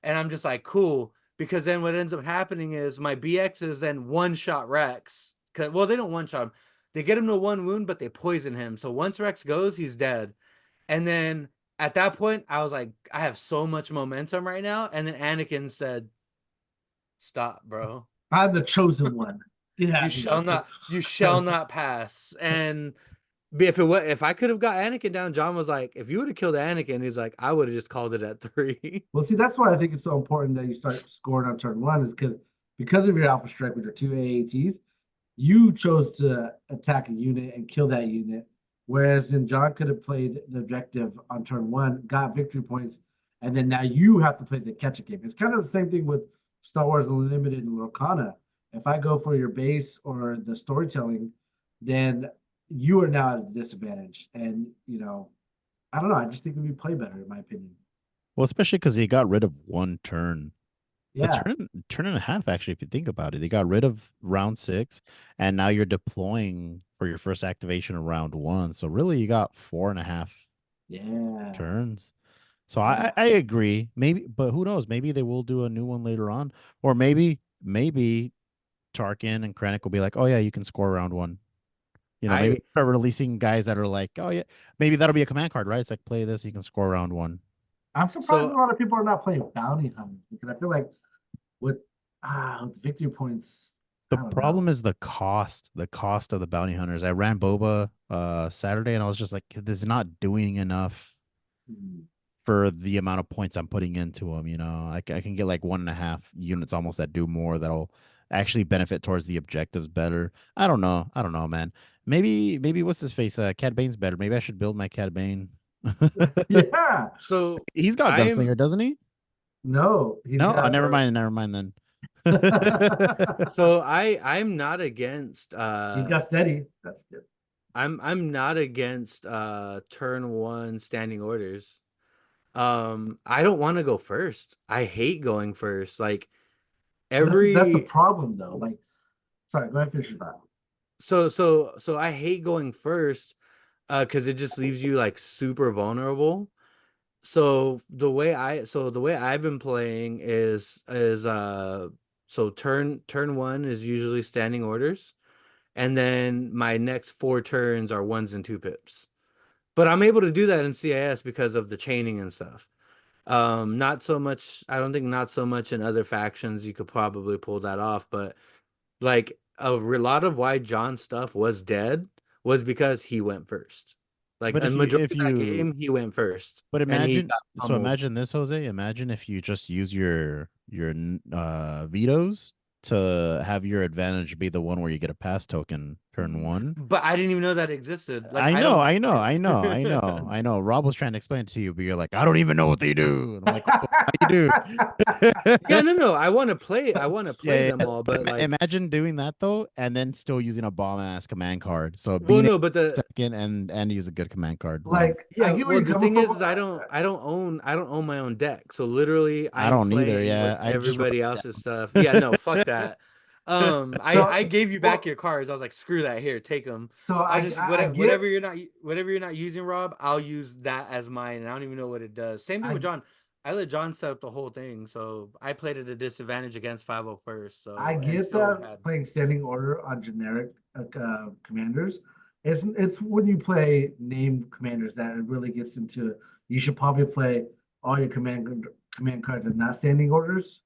And I'm just like, cool. Because then what ends up happening is my BXs then one shot Rex. Well, they don't one shot him. They get him to 1 wound, but they poison him. So once Rex goes, he's dead. And then at that point, I was like, I have so much momentum right now. And then Anakin said, stop, bro. I'm the chosen one. Yeah, You shall not pass. And if I could have got Anakin down, John was like, if you would have killed Anakin, he's like, I would have just called it at 3. Well, see, that's why I think it's so important that you start scoring on turn 1 is because of your alpha strike with your 2 AATs, you chose to attack a unit and kill that unit, whereas then John could have played the objective on turn one, got victory points, and then now you have to play the catch-up game. It's kind of the same thing with Star Wars Unlimited and Lorcana. If I go for your base or the storytelling, then you are now at a disadvantage. And I don't know. I just think we play better, in my opinion. Well, especially because they got rid of one turn. A Yeah, turn and a half, actually, if you think about it. They got rid of round 6, and now you're deploying for your first activation of round 1. So really, you got 4.5 yeah, turns. So yeah. I agree. Maybe, but who knows? Maybe they will do a new one later on, or maybe Tarkin and Krennic will be like, oh yeah, you can score round 1. Maybe I start releasing guys that are like, oh yeah, maybe that'll be a command card, right? It's like play this, you can score round 1. I'm surprised a so lot of people are not playing bounty hunters because I feel like with with victory points, The I don't know. problem is the cost of the bounty hunters. I ran Boba Saturday and I was just like, this is not doing enough Hmm. for the amount of points I'm putting into them. I can get like 1.5 units almost that do more that'll actually benefit towards the objectives better. I don't know, man. Maybe what's his face? Cad Bane's better. Maybe I should build my Cad Bane. Yeah, so He's got I'm Gunslinger, doesn't he? no, he's No, oh, got. never mind. Never mind then. so I'm not against He's got steady. That's good. I'm not against turn one standing orders. I don't want to go first. I hate going first. Like That's the every problem though. Like, sorry, go ahead, finish your thought. so I hate going first because it just leaves you like super vulnerable. So the way I've been playing is so turn one is usually standing orders, and then my next 4 turns are 1s and 2 pips. But I'm able to do that in CIS because of the chaining and stuff. Not so much. I don't think not so much in other factions. You could probably pull that off, but like lot of why John's stuff was dead was because he went first. Like But a if you majority if of that you game, he went first, But and he imagine, got so pummeled. imagine this, Jose. Imagine if you just use your vetoes to have your advantage be the one where you get a pass token turn one. But I didn't even know that existed. Like I I know, don't. I know, I know, I know, I know. Rob was trying to explain it to you, but you're like, I don't even know what they do, and I'm like, "Well, how you do?" Yeah, no. I want to play. I want to play Yeah, them yeah. all, But but like, imagine doing that though, and then still using a bomb ass command card. So well, being no, but the second and use a good command card. Like, I yeah, get where well, you're the coming thing from. is I don't own my own deck. So literally I I'm don't either. playing Yeah, with I just wrote everybody it else's stuff. Yeah, no, fuck down. that. I So, I gave you back well, your cards. I was like, screw that. Here, take them. so I'll I just I I whatever get you're not using, Rob, I'll use that as mine. And I don't even know what it does. Same thing I with John. I let John set up the whole thing, so I played at a disadvantage against 501st. I So and get still that had. playing standing order on generic commanders. It's when you play named commanders that it really gets into. You should probably play all your command cards and not standing orders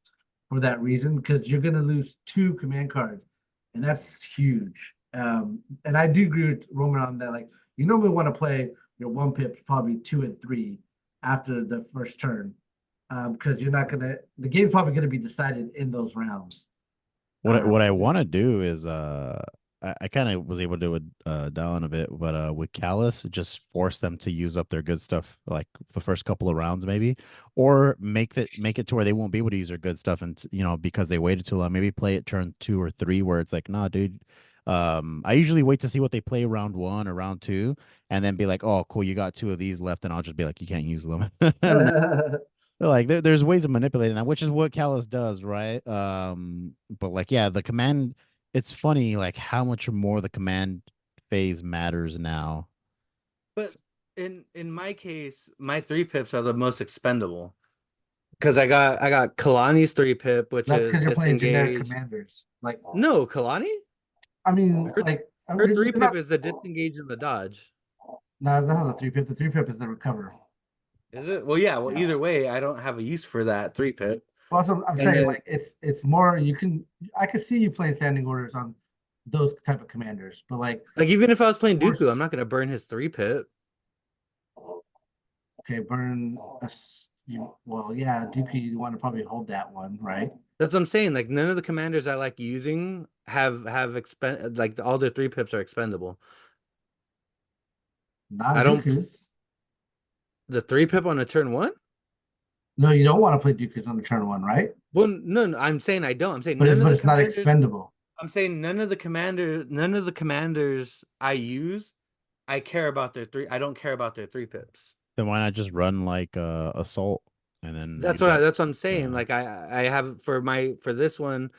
for that reason because you're going to lose 2 command cards, and that's huge. And I do agree with Roman on that. Like you normally want to play your 1 pip probably 2 and 3 after the first turn because you're not gonna. The game's probably gonna be decided in those rounds. What I Yeah. want to do is I kind of was able to do it down a bit, but with Callus, just force them to use up their good stuff like the first couple of rounds maybe, or make it to where they won't be able to use their good stuff and because they waited too long. Maybe play it turn 2 or 3 where it's like, nah, dude. I usually wait to see what they play round 1 or round 2, and then be like, oh, cool, you got 2 of these left, and I'll just be like, you can't use them. I don't know. Like there's ways of manipulating that, which is what Callus does, right? But like, yeah, the command. It's funny, like how much more the command phase matters now. But in my case, my 3 pips are the most expendable. Because I got Kalani's 3 pip, which That's is because you're playing generic disengage. commanders. Like, No, Kalani? I mean, Her like, her you're three not. pip is the disengage and the dodge. No, that's not the 3 pip. The 3 pip is the recover. Is it? Well, yeah. Well, Yeah. either way, I don't have a use for that 3 pip. Also, I'm And saying then like it's more. You can. I could see you playing standing orders on those type of commanders, but like, like even if I was playing Dooku, I'm force. not gonna burn his 3 pip. Okay, burn. Well, yeah, Dookie, you want to probably hold that one, right? That's what I'm saying. Like none of the commanders I like using have like all their 3 pips are expendable. Not I don't Dooku's. the 3 pip on a turn 1? No, you don't want to play Dooku's on the turn 1, right? Well, no, I'm saying I don't. I'm saying But none of the it's not commanders. expendable. I'm saying none of the commanders I use, I care about their 3. I don't care about their 3 pips. Then why not just run like assault and then you just have That's what I'm saying. yeah. Like I have for this one,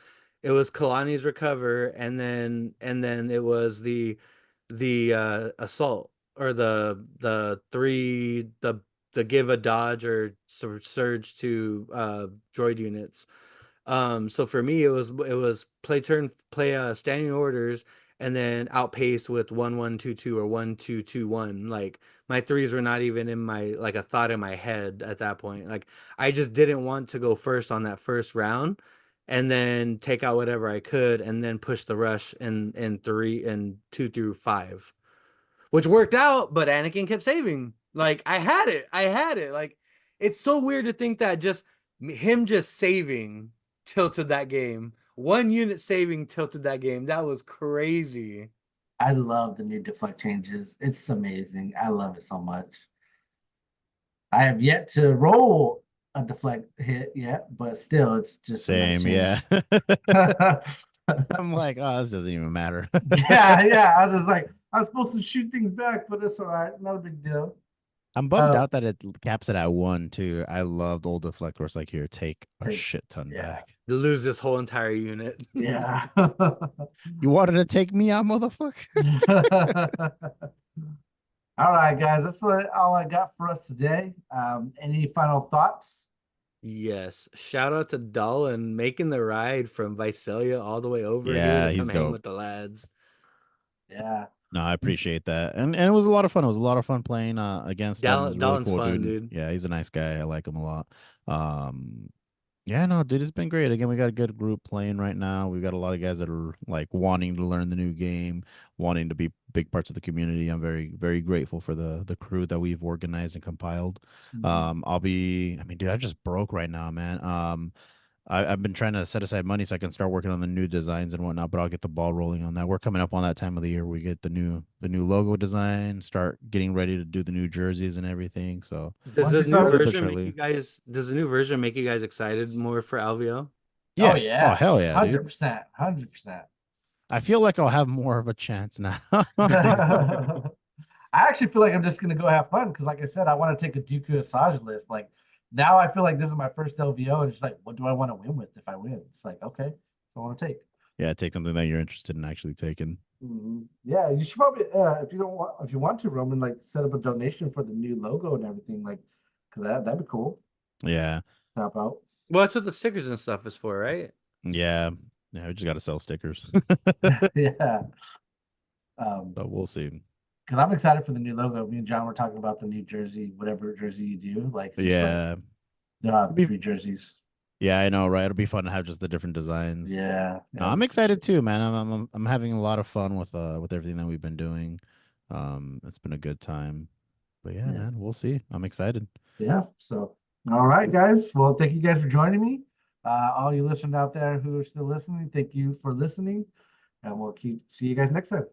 it was Kalani's recover, and then it was the assault, or the give a dodge or surge to droid units. So for me, it was play standing orders, and then outpace with 1-1-2-2 or 1-2-2-1. Like my threes were not even in my, like, a thought in my head at that point. Like I just didn't want to go first on that first round, and then take out whatever I could, and then push the rush in 2 through 5, which worked out. But Anakin kept saving. Like I had it. Like it's so weird to think that him just saving tilted that game. One unit saving tilted that game. That was crazy. I love the new deflect changes. It's amazing. I love it so much. I have yet to roll a deflect hit yet, but still, it's just a nice Same, change. yeah. I'm like, oh, this doesn't even matter. Yeah. I was just like, I'm supposed to shoot things back, but it's all right. Not a big deal. I'm bummed out that it caps it at 1 too. I loved old deflect where it's like, here, take a shit ton yeah. back. You lose this whole entire unit. Yeah. You wanted to take me out, motherfucker? All right, guys. That's all I got for us today. Any final thoughts? Yes. Shout out to Dolan making the ride from Visalia all the way over here Yeah, to he's come hang dope. with the lads. Yeah. No, I appreciate that. And it was a lot of fun. It was a lot of fun playing against him. He's a really Dolan's cool fun, dude. dude. Yeah, he's a nice guy. I like him a lot. Yeah, no, dude, it's been great. Again, we got a good group playing right now. We've got a lot of guys that are like wanting to learn the new game, wanting to be big parts of the community. I'm very, very grateful for the crew that we've organized and compiled. Mhm. I mean, dude, I just broke right now, man. I've been trying to set aside money so I can start working on the new designs and whatnot, but I'll get the ball rolling on that. We're coming up on that time of the year where we get the new logo design, start getting ready to do the new jerseys and everything. So Does Once the you new start, version make you guys excited more for LVO? oh yeah. Oh, yeah, hell yeah, dude. 100%, 100%. I feel like I'll have more of a chance now. I actually feel like I'm just gonna go have fun because, like I said, I want to take a Dooku Asajj list. Like now, I feel like this is my first LVO, and it's just like, what do I want to win with if I win? It's like, okay, I want to take. Yeah, take something that you're interested in actually taking. Yeah, you should probably, if you want to, Roman, like set up a donation for the new logo and everything, like, cause that'd be cool. Yeah. Help out. Well, that's what the stickers and stuff is for, right? Yeah. Yeah, we just got to sell stickers. Yeah. But we'll see. Because I'm excited for the new logo. Me and John were talking about the new jersey, whatever jersey you do. Like, Yeah. they'll have 3 jerseys. Yeah, I know, right? It'll be fun to have just the different designs. Yeah. No, I'm excited too, man. I'm having a lot of fun with everything that we've been doing. It's been a good time. But yeah, man, we'll see. I'm excited. Yeah. So, all right, guys. Well, thank you guys for joining me. All you listeners out there who are still listening, thank you for listening. And we'll see you guys next time.